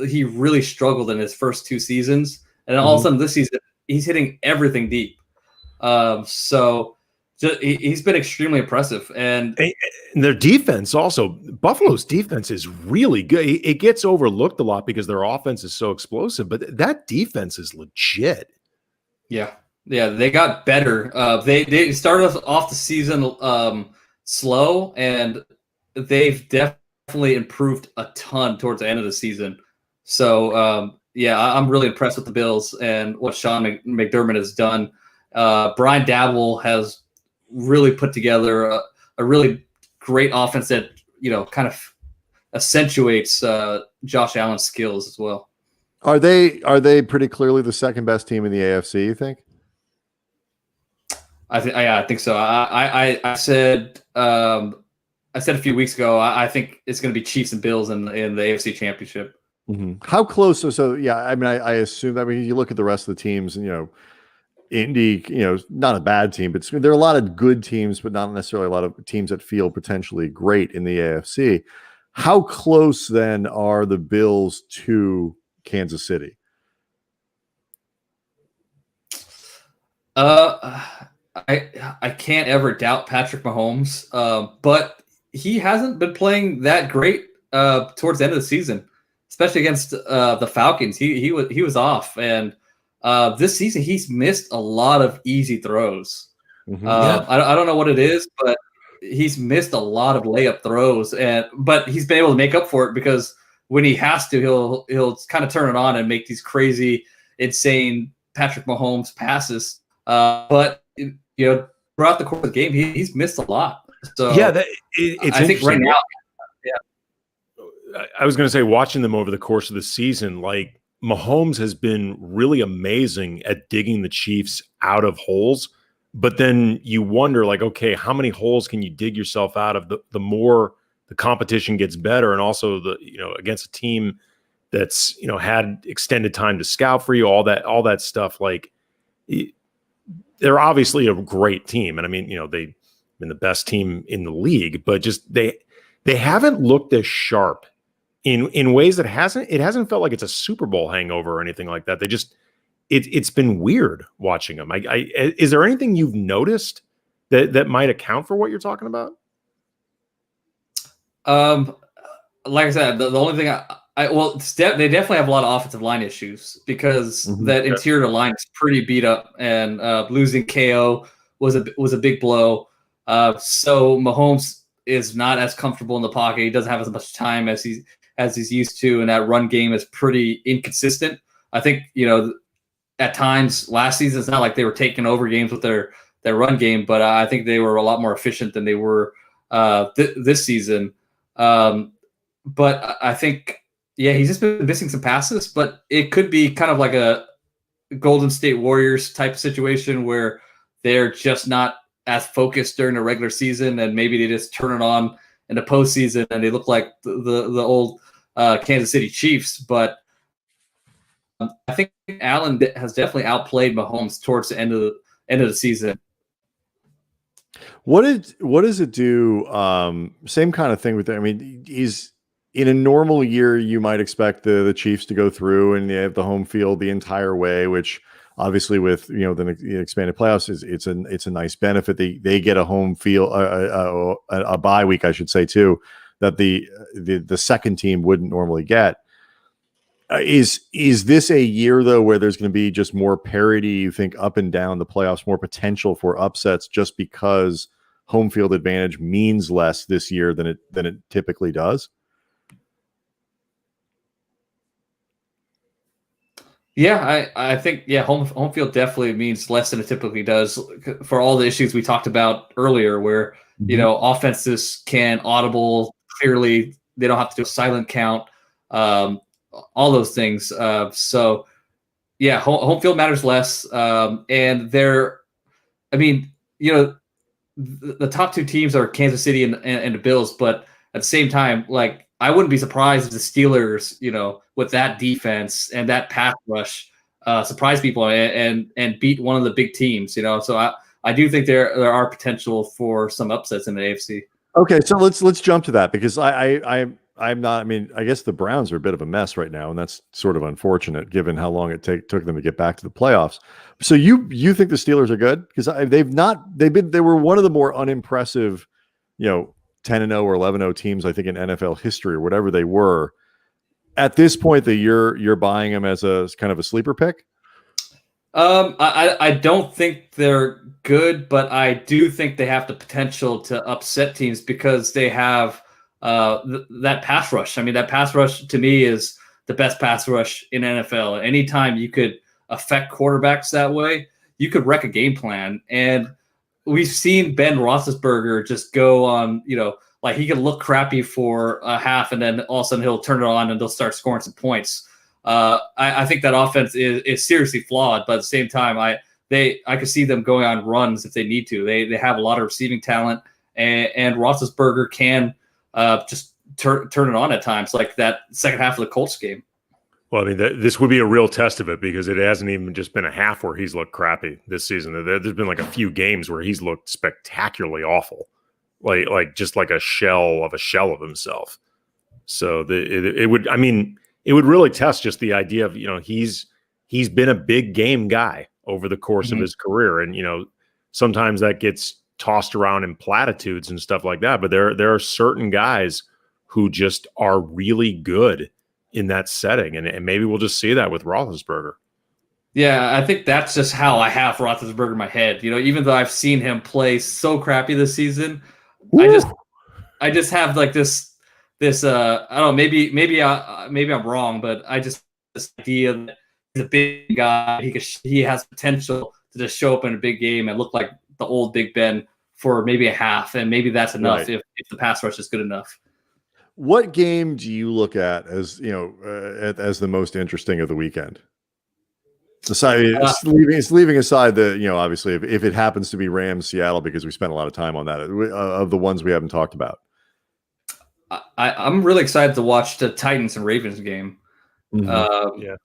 he really struggled in his first 2 seasons. And all of a sudden this season, he's hitting everything deep. So he's been extremely impressive. And their defense also, Buffalo's defense is really good. It gets overlooked a lot because their offense is so explosive, but that defense is legit. Yeah, they got better. They started off the season slow, and they've definitely improved a ton towards the end of the season. So I'm really impressed with the Bills and what Sean McDermott has done. Brian Dabble has really put together a really great offense that kind of accentuates Josh Allen's skills as well. Are they pretty clearly the second best team in the AFC, you think? I think so. I said a few weeks ago, I think it's going to be Chiefs and Bills in the AFC Championship. Mm-hmm. How close? So yeah, I mean, I assume that. I mean, you look at the rest of the teams, and Indy, not a bad team, but there are a lot of good teams, but not necessarily a lot of teams that feel potentially great in the AFC. How close then are the Bills to Kansas City? I can't ever doubt Patrick Mahomes, but he hasn't been playing that great towards the end of the season, especially against the Falcons. He was off, and this season he's missed a lot of easy throws. Mm-hmm. I don't know what it is, but he's missed a lot of layup throws, but he's been able to make up for it because when he has to, he'll kind of turn it on and make these crazy, insane Patrick Mahomes passes. But throughout the course of the game, he's missed a lot. So yeah, it's I think right now. Yeah, I was going to say, watching them over the course of the season, like Mahomes has been really amazing at digging the Chiefs out of holes. But then you wonder, like, okay, how many holes can you dig yourself out of? The more the competition gets better, and also against a team that's had extended time to scout for you, all that stuff. Like, they're obviously a great team, and I mean, they've been the best team in the league, but just they haven't looked as sharp in ways that it hasn't felt like it's a Super Bowl hangover or anything like that. They just it's been weird watching them. Is there anything you've noticed that might account for what you're talking about? Like I said, the only thing they definitely have a lot of offensive line issues because that interior line is pretty beat up, and losing KO was a big blow. So Mahomes is not as comfortable in the pocket. He doesn't have as much time as he's used to, and that run game is pretty inconsistent. I think at times last season it's not like they were taking over games with their run game, but I think they were a lot more efficient than they were this season. But I think, he's just been missing some passes, but it could be kind of like a Golden State Warriors type situation where they're just not as focused during the regular season, and maybe they just turn it on in the postseason and they look like the old Kansas City Chiefs. But I think Allen has definitely outplayed Mahomes towards the end of the season. What does it do? Same kind of thing with it. I mean, he's in a normal year, you might expect the Chiefs to go through and they have the home field the entire way, which obviously with the expanded playoffs it's a nice benefit. They get a home field, a bye week, I should say, too, that the second team wouldn't normally get. Is this a year though where there's going to be just more parity, you think, up and down the playoffs, more potential for upsets just because home field advantage means less this year than it typically does? Yeah, I think home field definitely means less than it typically does for all the issues we talked about earlier, where offenses can audible clearly. They don't have to do a silent count. All those things. So home field matters less. And the top two teams are Kansas City and the Bills, but at the same time, like, I wouldn't be surprised if the Steelers, with that defense and that pass rush, surprise people and beat one of the big teams. So I do think there are potential for some upsets in the AFC. Okay, so let's jump to that, because I'm not. I mean, I guess the Browns are a bit of a mess right now, and that's sort of unfortunate given how long it took them to get back to the playoffs. So you think the Steelers are good? Because they were one of the more unimpressive, 10-0 or 11-0 teams, I think, in NFL history, or whatever they were. At this point, that you're buying them as a kind of a sleeper pick? I don't think they're good, but I do think they have the potential to upset teams because they have that pass rush. I mean, that pass rush to me is the best pass rush in NFL. Anytime you could affect quarterbacks that way, you could wreck a game plan. And we've seen Ben Roethlisberger just go on, like he can look crappy for a half, and then all of a sudden he'll turn it on and they'll start scoring some points. I think that offense is seriously flawed, but at the same time, I could see them going on runs if they need to. They have a lot of receiving talent, and Roethlisberger can just turn it on at times, like that second half of the Colts game. Well, I mean, this would be a real test of it because it hasn't even just been a half where he's looked crappy this season. There's been like a few games where he's looked spectacularly awful, like just like a shell of himself. So it would really test just the idea of, he's been a big game guy over the course of his career. And, sometimes that gets tossed around in platitudes and stuff like that. But there are certain guys who just are really good in that setting. And maybe we'll just see that with Roethlisberger. Yeah, I think that's just how I have Roethlisberger in my head. Even though I've seen him play so crappy this season, Woo! I just have like this I don't know, maybe I'm wrong, but I just this idea that he's a big guy. He has potential to just show up in a big game and look like the old Big Ben for maybe a half, and maybe that's enough if the pass rush is good enough. What game do you look at as as the most interesting of the weekend? Leaving aside the obviously if it happens to be Rams Seattle, because we spent a lot of time on that of the ones we haven't talked about. I'm really excited to watch the Titans and Ravens game. Yeah.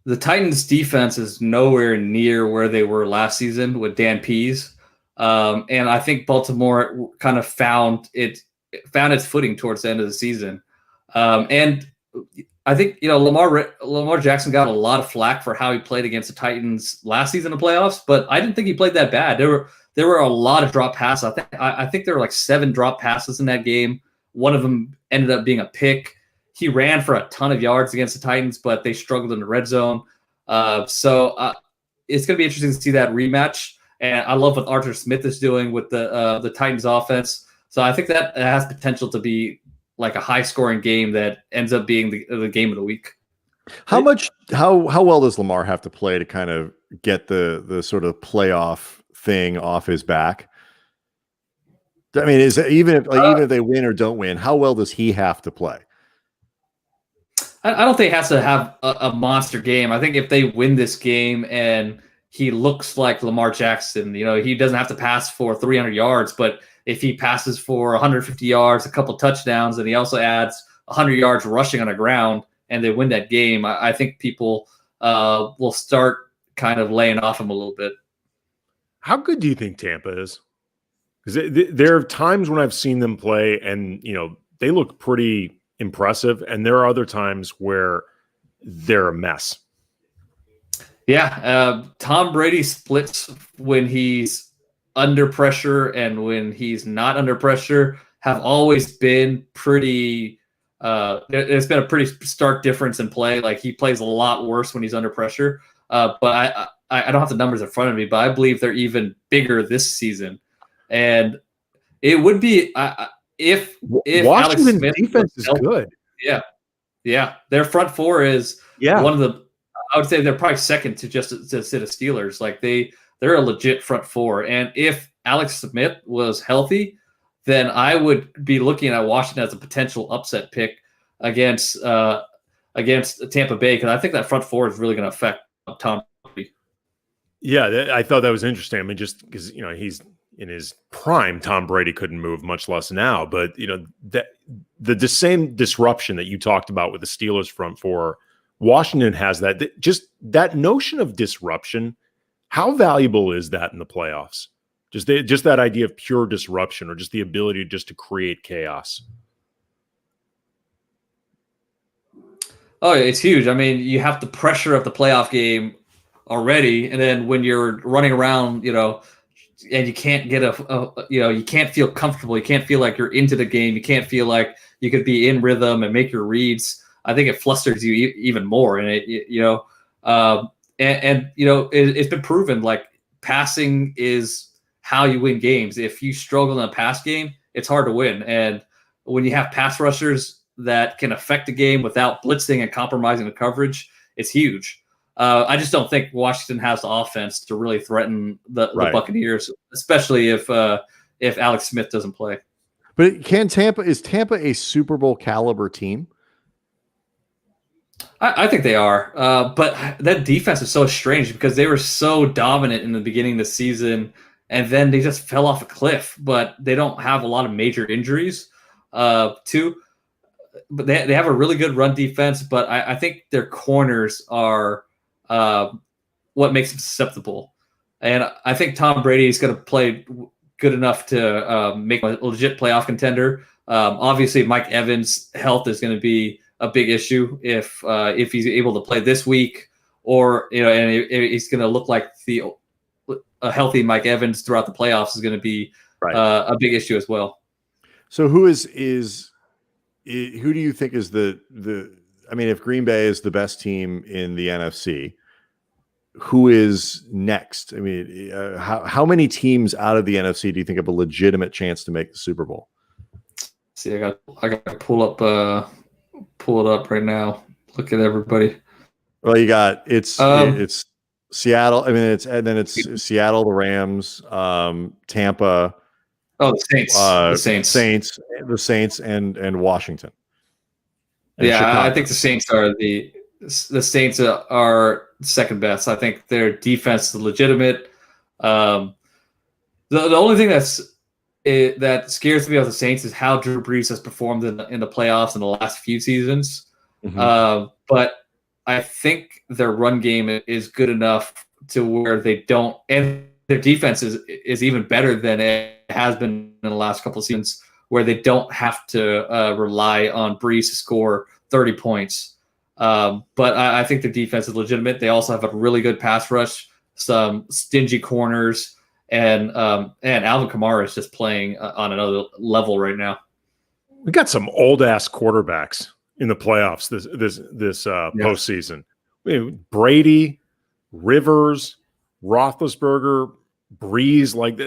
The Titans defense is nowhere near where they were last season with Dan Pease. And I think Baltimore kind of found its footing towards the end of the season. And I think, Lamar Jackson got a lot of flack for how he played against the Titans last season in the playoffs, but I didn't think he played that bad. There were a lot of drop passes. I think there were like 7 drop passes in that game. One of them ended up being a pick. He ran for a ton of yards against the Titans, but they struggled in the red zone. So it's going to be interesting to see that rematch. And I love what Arthur Smith is doing with the Titans offense. So I think that has potential to be like a high-scoring game that ends up being the game of the week. How well does Lamar have to play to kind of get the sort of playoff thing off his back? I mean, is it, even if they win or don't win, how well does he have to play? I don't think he has to have a monster game. I think if they win this game and he looks like Lamar Jackson, he doesn't have to pass for 300 yards, but if he passes for 150 yards, a couple touchdowns, and he also adds 100 yards rushing on the ground, and they win that game, I think people will start kind of laying off him a little bit. How good do you think Tampa is? Because there are times when I've seen them play and, they look pretty impressive. And there are other times where they're a mess. Yeah. Tom Brady splits when he's under pressure and when he's not under pressure have always been pretty there's been a pretty stark difference in play. Like he plays a lot worse when he's under pressure. But I don't have the numbers in front of me, but I believe they're even bigger this season. And it would be if Washington's defense is good. Yeah. Their front four is one of the. I would say they're probably second to the Steelers. Like they're a legit front four. And if Alex Smith was healthy, then I would be looking at Washington as a potential upset pick against Tampa Bay, because I think that front four is really going to affect Tom Brady. Yeah, I thought that was interesting. I mean, just because he's in his prime, Tom Brady couldn't move, much less now. But that the same disruption that you talked about with the Steelers front four, Washington has that. Just that notion of disruption. How valuable is that in the playoffs? Just that idea of pure disruption, or just the ability just to create chaos. Oh, it's huge. I mean, you have the pressure of the playoff game already, and then when you're running around, and you can't get you can't feel comfortable. You can't feel like you're into the game. You can't feel like you could be in rhythm and make your reads. I think it flusters you even more. And and you know, it's been proven like passing is how you win games. If you struggle in a pass game, it's hard to win. And when you have pass rushers that can affect the game without blitzing and compromising the coverage, it's huge. I just don't think Washington has the offense to really threaten the Buccaneers, especially if Alex Smith doesn't play. But is Tampa a Super Bowl caliber team? I think they are, but that defense is so strange because they were so dominant in the beginning of the season, and then they just fell off a cliff. But they don't have a lot of major injuries, too. But they have a really good run defense, but I think their corners are what makes them susceptible. And I think Tom Brady is going to play good enough to make a legit playoff contender. Obviously, Mike Evans' health is going to be a big issue if he's able to play this week, or and he's going to look like a healthy Mike Evans throughout the playoffs is going to be a big issue as well. So who do you think is the? I mean, if Green Bay is the best team in the NFC, who is next? I mean, how many teams out of the NFC do you think have a legitimate chance to make the Super Bowl? See, I got to pull it up right now. Look at everybody. Well, you got it's Seattle. I mean, it's Seattle, the Rams, Tampa. Oh, the Saints, and Washington. And yeah, Chicago. I think the Saints are the Saints are second best. I think their defense is legitimate. The only thing that scares me about the Saints is how Drew Brees has performed in the playoffs in the last few seasons. Mm-hmm. But I think their run game is good enough to where they don't, and their defense is even better than it has been in the last couple of seasons, where they don't have to rely on Brees to score 30 points. But I think their defense is legitimate. They also have a really good pass rush, some stingy corners, and Alvin Kamara is just playing on another level right now. We got some old ass quarterbacks in the playoffs this postseason. I mean, Brady, Rivers, Roethlisberger, Breeze, like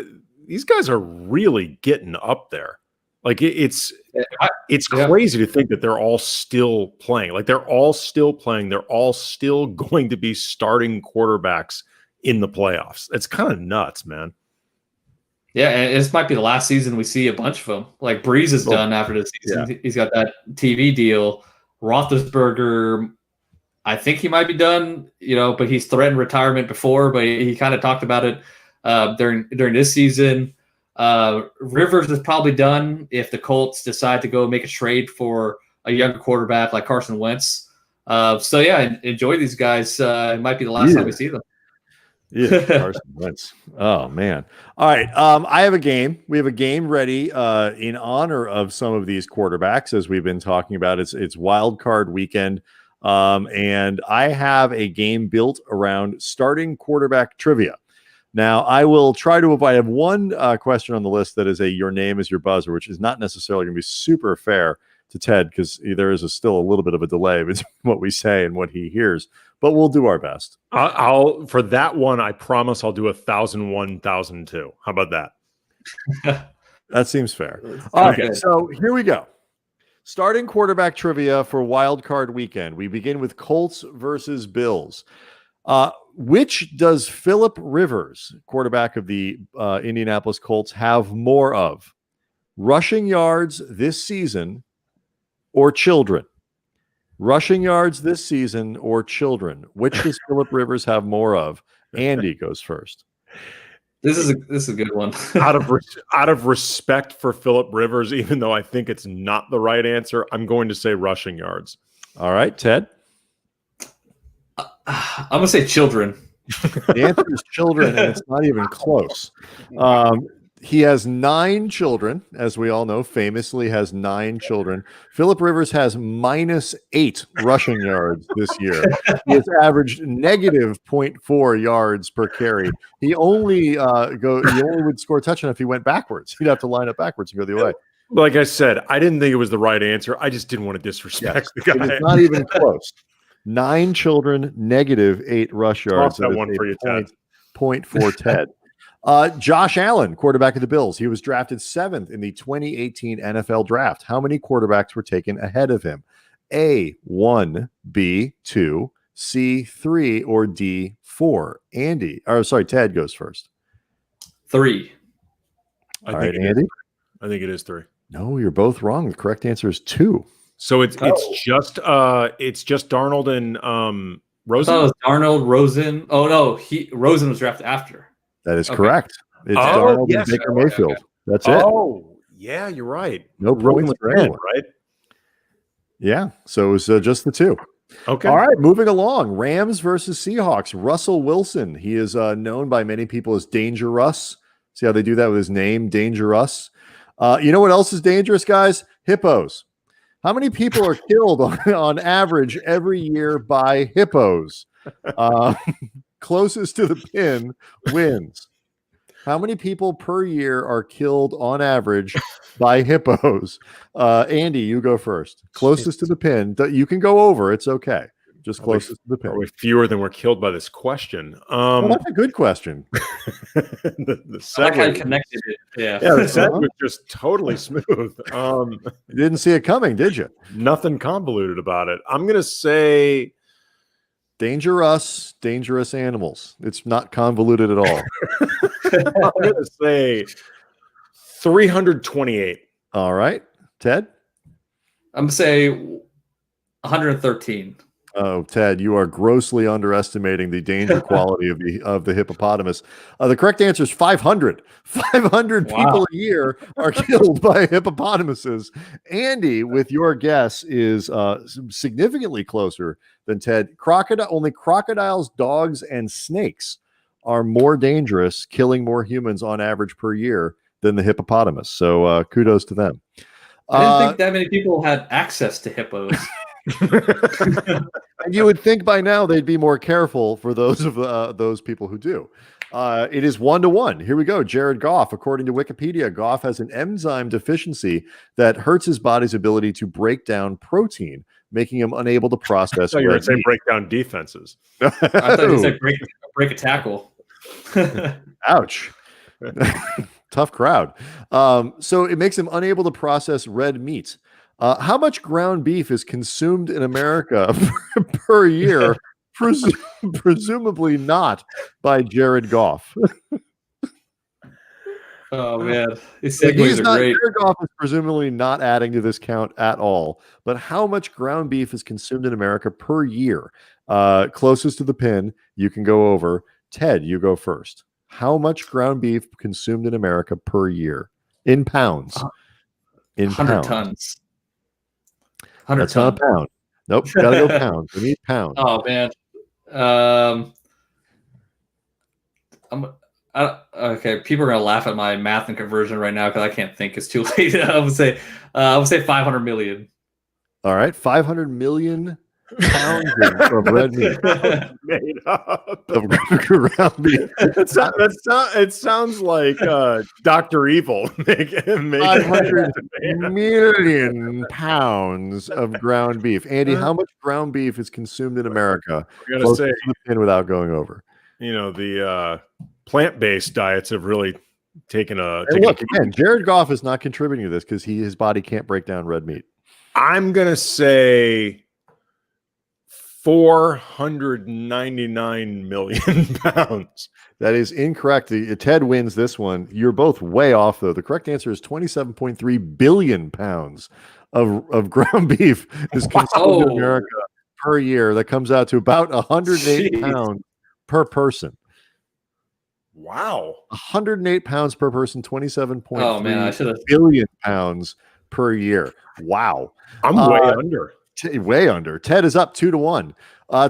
these guys are really getting up there. Like it's crazy to think that they're all still playing. Like they're all still playing. They're all still going to be starting quarterbacks in the playoffs. It's kind of nuts, man. Yeah, and this might be the last season we see a bunch of them. Like Breeze is done after this season. Yeah. He's got that TV deal. Roethlisberger, I think he might be done, but he's threatened retirement before, but he kind of talked about it during this season. Rivers is probably done if the Colts decide to go make a trade for a younger quarterback like Carson Wentz. So yeah, enjoy these guys. It might be the last time we see them. Yeah, Carson Wentz. Oh man! All right, I have a game. We have a game ready in honor of some of these quarterbacks, as we've been talking about. It's Wild Card Weekend, and I have a game built around starting quarterback trivia. Now, I will try to avoid. I have one question on the list that is your name is your buzzer, which is not necessarily going to be super fair to Ted because there is still a little bit of a delay between what we say and what he hears. But we'll do our best. I'll for that one. I promise I'll do 1,001, 1,002. How about that? That seems fair. Okay, so here we go. Starting quarterback trivia for Wild Card Weekend. We begin with Colts versus Bills. Which does Phillip Rivers, quarterback of the Indianapolis Colts, have more of? Rushing yards this season or children? Rushing yards this season or children? Which does Phillip Rivers have more of? Andy goes first. This is a good one. out of respect for Phillip Rivers, even though I think it's not the right answer, I'm going to say rushing yards. All right, Ted. I'm going to say children. The answer is children, and it's not even close. He has 9 children, as we all know, famously has 9 children. Phillip Rivers has -8 rushing yards this year. He has averaged -0.4 yards per carry. He only would score a touchdown if he went backwards. He'd have to line up backwards and go the other way. Like I said, I didn't think it was the right answer. I just didn't want to disrespect the guy. It's not even close. 9 children, -8 rush yards. That one for you, Ted. Point for Ted. Josh Allen, quarterback of the Bills. He was drafted 7th in the 2018 NFL draft. How many quarterbacks were taken ahead of him? A, 1, B, 2, C, 3, or D, 4? Ted goes first. 3. All right, Andy? I think it is 3. No, you're both wrong. The correct answer is 2. So it's just Darnold and Rosen? I thought it was Darnold, Rosen. Oh, no. Rosen was drafted after. That is correct. It's Darnold and Baker Mayfield. Okay. That's it. Oh, yeah, you're right. No points for anyone. Right? Yeah, so it was just the 2. Okay. All right, moving along. Rams versus Seahawks. Russell Wilson. He is known by many people as Danger Russ. See how they do that with his name, Danger Russ? You know what else is dangerous, guys? Hippos. How many people are killed on average every year by hippos? Closest to the pin wins. How many people per year are killed on average by hippos? Andy, you go first. Closest to the pin. You can go over. It's okay. Just closest to the pin. Probably fewer than were killed by this question. Well, that's a good question. the segue, I connected it. Yeah, the segue was just totally smooth. You didn't see it coming, did you? Nothing convoluted about it. I'm going to say dangerous animals. It's not convoluted at all. I'm going to say 328. All right. Ted? I'm going to say 113. Oh, Ted, you are grossly underestimating the danger quality of the hippopotamus. The correct answer is 500. 500 people a year are killed by hippopotamuses. Andy, with your guess, is significantly closer than Ted. Only crocodiles, dogs, and snakes are more dangerous, killing more humans on average per year than the hippopotamus. So kudos to them. I didn't think that many people had access to hippos. And you would think by now they'd be more careful for those people who do. It is 1-1. Here we go. Jared Goff. According to Wikipedia, Goff has an enzyme deficiency that hurts his body's ability to break down protein, making him unable to process. So you were saying break down defenses. I thought you said break a tackle. Ouch. Tough crowd. So it makes him unable to process red meat. How much ground beef is consumed in America per year? Presumably not by Jared Goff. Oh, man. These segues are great. Jared Goff is presumably not adding to this count at all. But how much ground beef is consumed in America per year? Closest to the pin, you can go over. Ted, you go first. How much ground beef consumed in America per year? In pounds. In 100 pounds. tons. That's not a pound. Nope, gotta go pounds. We need pounds. Oh man. Okay, people are gonna laugh at my math and conversion right now because I can't think. It's too late. I would say 500 million. All right, 500 million pounds of red meat made up of ground beef. It sounds like Dr. Evil. 500 million pounds of ground beef. Andy, how much ground beef is consumed in America? I gotta say, to the pin without going over. You know, the plant-based diets have really taken a. Look again, Jared Goff is not contributing to this because his body can't break down red meat. I'm gonna say 499 million pounds. That is incorrect. Ted wins this one. You're both way off, though. The correct answer is 27.3 billion pounds of ground beef is consumed in America per year. That comes out to about 108 pounds per person. Wow. 108 pounds per person, 27.3 I billion pounds per year. Wow. I'm way under. Way under. Ted is up 2-1.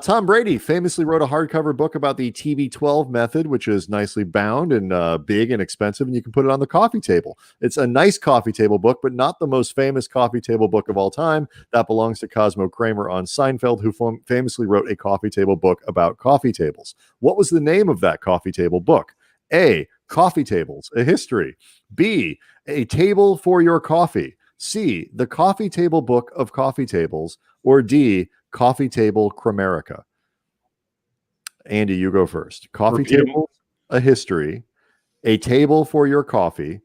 Tom Brady famously wrote a hardcover book about the TB12 method, which is nicely bound and big and expensive, and you can put it on the coffee table. It's a nice coffee table book, but not the most famous coffee table book of all time. That belongs to Cosmo Kramer on Seinfeld, who famously wrote a coffee table book about coffee tables. What was the name of that coffee table book? A, Coffee Tables, A History. B, A Table for Your Coffee. C, the Coffee Table Book of Coffee Tables, or D, Coffee Table Chimerica? Andy, you go first. Coffee Table, a history, a table for your coffee,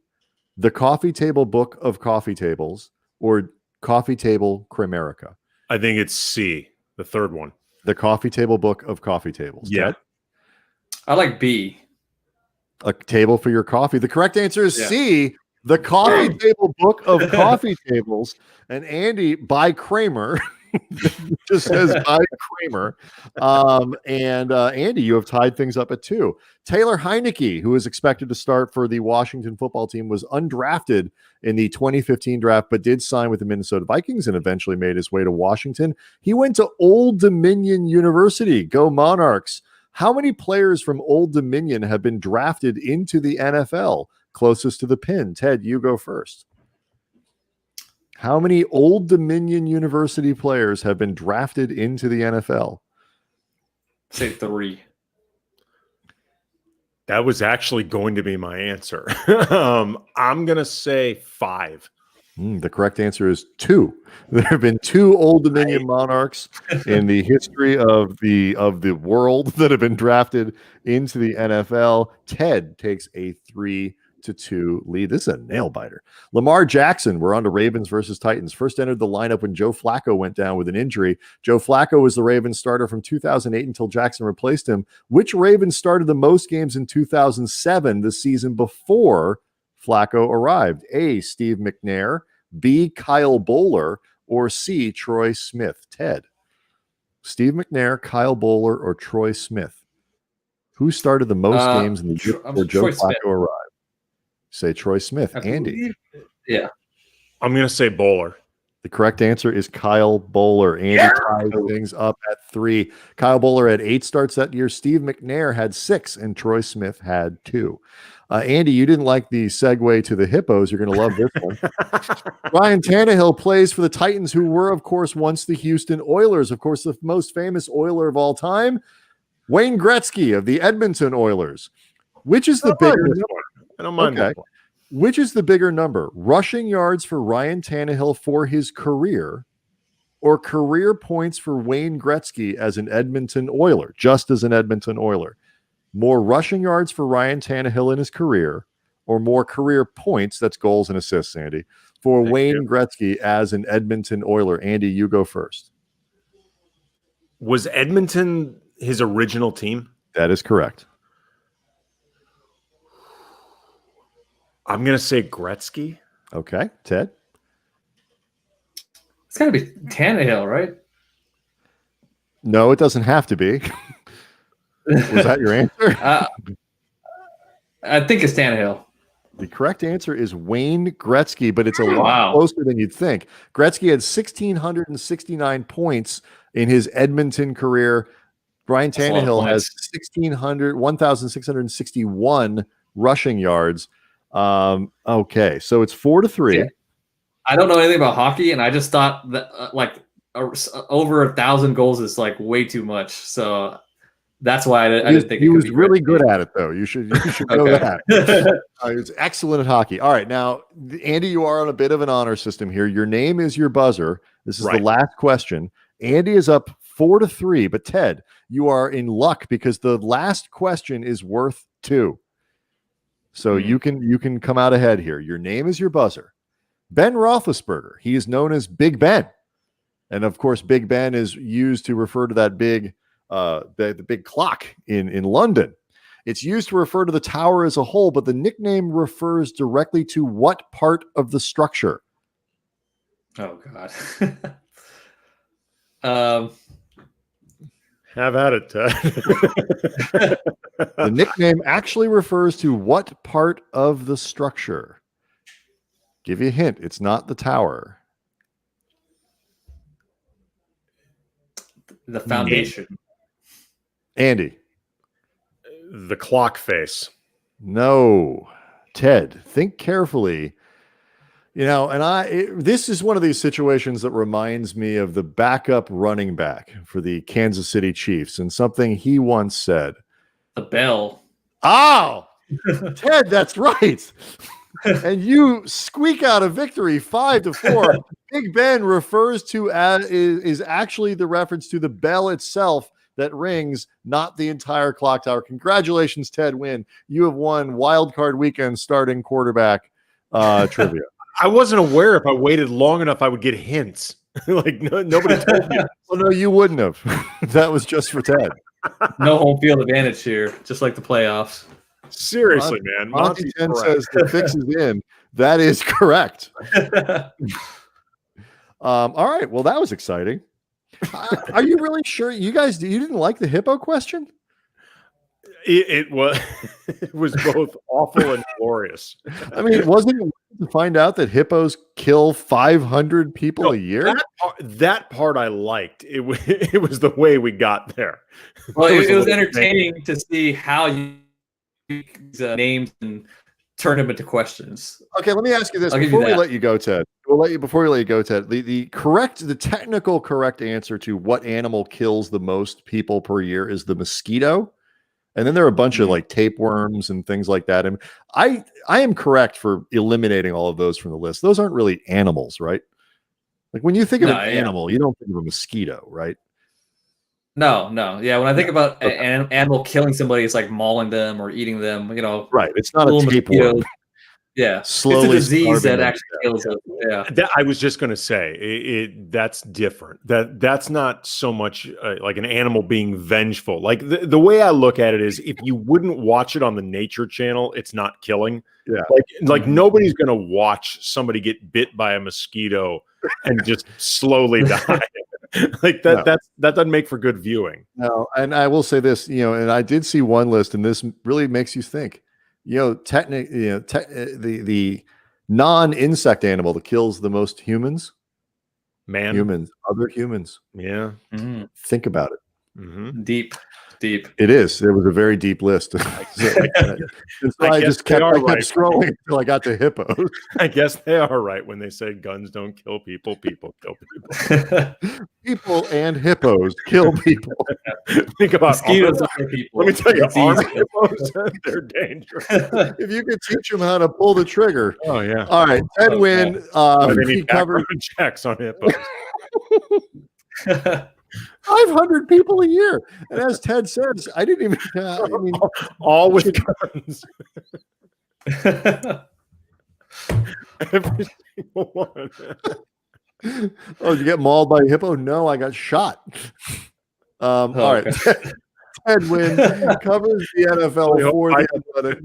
the Coffee Table Book of Coffee Tables, or Coffee Table Chimerica? I think it's C, the third one. The Coffee Table Book of Coffee Tables. Yeah. Ted? I like B. A table for your coffee. The correct answer is C, the Coffee Table Book of Coffee Tables. And Andy, by Kramer, just says by Kramer. Andy, you have tied things up at 2. Taylor Heineke, who is expected to start for the Washington football team, was undrafted in the 2015 draft, but did sign with the Minnesota Vikings and eventually made his way to Washington. He went to Old Dominion University. Go Monarchs. How many players from Old Dominion have been drafted into the NFL? Closest to the pin. Ted, you go first. How many Old Dominion University players have been drafted into the NFL? Say 3. That was actually going to be my answer. I'm going to say 5. The correct answer is 2. There have been 2 Old Dominion Monarchs in the history of the world that have been drafted into the NFL. Ted takes a 3-2 lead. This is a nail biter. Lamar Jackson, we're on to Ravens versus Titans. First entered the lineup when Joe Flacco went down with an injury. Joe Flacco was the Ravens starter from 2008 until Jackson replaced him. Which Ravens started the most games in 2007, the season before Flacco arrived? A, Steve McNair, B, Kyle Bowler, or C, Troy Smith? Ted. Steve McNair, Kyle Bowler, or Troy Smith? Who started the most games in the year before Joe Flacco arrived? Say Troy Smith. Andy. Yeah. I'm going to say Bowler. The correct answer is Kyle Bowler. Andy ties things up at 3. Kyle Bowler had 8 starts that year. Steve McNair had 6, and Troy Smith had 2. Andy, you didn't like the segue to the Hippos. You're going to love this one. Ryan Tannehill plays for the Titans, who were, of course, once the Houston Oilers. Of course, the most famous Oiler of all time, Wayne Gretzky of the Edmonton Oilers. Which is the bigger number? I don't mind that one. Which is the bigger number? Rushing yards for Ryan Tannehill for his career, or career points for Wayne Gretzky as an Edmonton Oiler, just as an Edmonton Oiler? More rushing yards for Ryan Tannehill in his career, or more career points, that's goals and assists, Andy, for Wayne Gretzky as an Edmonton Oiler? Andy, you go first. Was Edmonton his original team? That is correct. I'm going to say Gretzky. Okay. Ted? It's got to be Tannehill, right? No, it doesn't have to be. Was that your answer? I think it's Tannehill. The correct answer is Wayne Gretzky, but it's a lot closer than you'd think. Gretzky had 1,669 points in his Edmonton career. Ryan Tannehill has 1,661 rushing yards. Okay, so it's 4-3. Yeah. I don't know anything about hockey, and I just thought that over 1,000 goals is like way too much. So that's why I didn't think he was really good at it, though. You should know that. He was excellent at hockey. All right, now Andy, you are on a bit of an honor system here. Your name is your buzzer. This is the last question. Andy is up 4-3, but Ted, you are in luck because the last question is worth 2. So you can come out ahead here. Your name is your buzzer. Ben Roethlisberger. He is known as Big Ben, and of course, Big Ben is used to refer to that big, the big clock in London. It's used to refer to the tower as a whole, but the nickname refers directly to what part of the structure? Oh God. Have at it, Ted. The nickname actually refers to what part of the structure? Give you a hint. It's not the tower. The foundation. Andy. The clock face. No. Ted, think carefully. You know, and this is one of these situations that reminds me of the backup running back for the Kansas City Chiefs and something he once said. The bell. Oh, Ted, that's right. and you squeak out a victory 5-4. Big Ben refers to is actually the reference to the bell itself that rings, not the entire clock tower. Congratulations, Ted Nguyen. You have won Wild Card Weekend starting quarterback trivia. I wasn't aware if I waited long enough I would get hints. Like nobody told me. Well, no, you wouldn't have. That was just for Ted. No home field advantage here, just like the playoffs. Seriously, man. Monty 10 says the fix is in. That is correct. All right. Well, that was exciting. Are you really sure you didn't like the hippo question? It was it was both awful and glorious. I mean, wasn't it to find out that hippos kill 500 people a year? That part I liked. It was the way we got there. Well, it was entertaining to see how you use names and turn them into questions. Okay, let me ask you this before we let you go, Ted. Before we let you go, Ted. The technical correct answer to what animal kills the most people per year is the mosquito. And then there are a bunch of like tapeworms and things like that. And I am correct for eliminating all of those from the list. Those aren't really animals, right? Like when you think of an animal, you don't think of a mosquito, right? No. Yeah, when I think about an animal killing somebody, it's like mauling them or eating them, Right. It's not a tapeworm. Yeah, slowly it's a disease that actually kills them. Yeah, I was just going to say that's different. That's not so much like an animal being vengeful. Like the way I look at it is, if you wouldn't watch it on the Nature Channel, it's not killing. Yeah, like nobody's going to watch somebody get bit by a mosquito and just slowly die. Like that. No. That doesn't make for good viewing. No, and I will say this, and I did see one list, and this really makes you think. The non-insect animal that kills the most humans, other humans. Yeah. Mm-hmm. Think about it. Mm-hmm. Deep. It is. It was a very deep list. So I just kept scrolling until I got to hippos. I guess they are right when they say guns don't kill people, people kill people. People and hippos kill people. Think about mosquitoes. People. Let me tell you, armed hippos, they're dangerous. If you could teach them how to pull the trigger. Oh yeah. All right, Ted Nguyen. He covered checks on hippos. 500 people a year, and as Ted says, I didn't even. All with guns. Every single one. Oh, did you get mauled by a hippo? No, I got shot. All right. Ted Nguyen covers the NFL for the Athletic.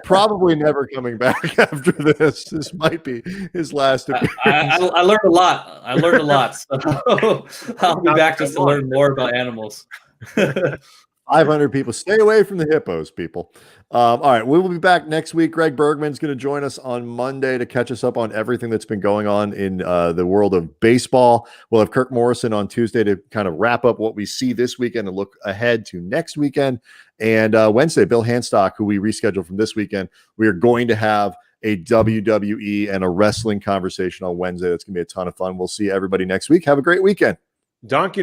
Probably never coming back after this. This might be his last appearance. I learned a lot. So I'll be back just to learn more about animals. 500 people. Stay away from the hippos, people. All right. We will be back next week. Greg Bergman's going to join us on Monday to catch us up on everything that's been going on in the world of baseball. We'll have Kirk Morrison on Tuesday to kind of wrap up what we see this weekend and look ahead to next weekend. And Wednesday, Bill Handstock, who we rescheduled from this weekend, we are going to have a WWE and a wrestling conversation on Wednesday. That's going to be a ton of fun. We'll see everybody next week. Have a great weekend. Donkey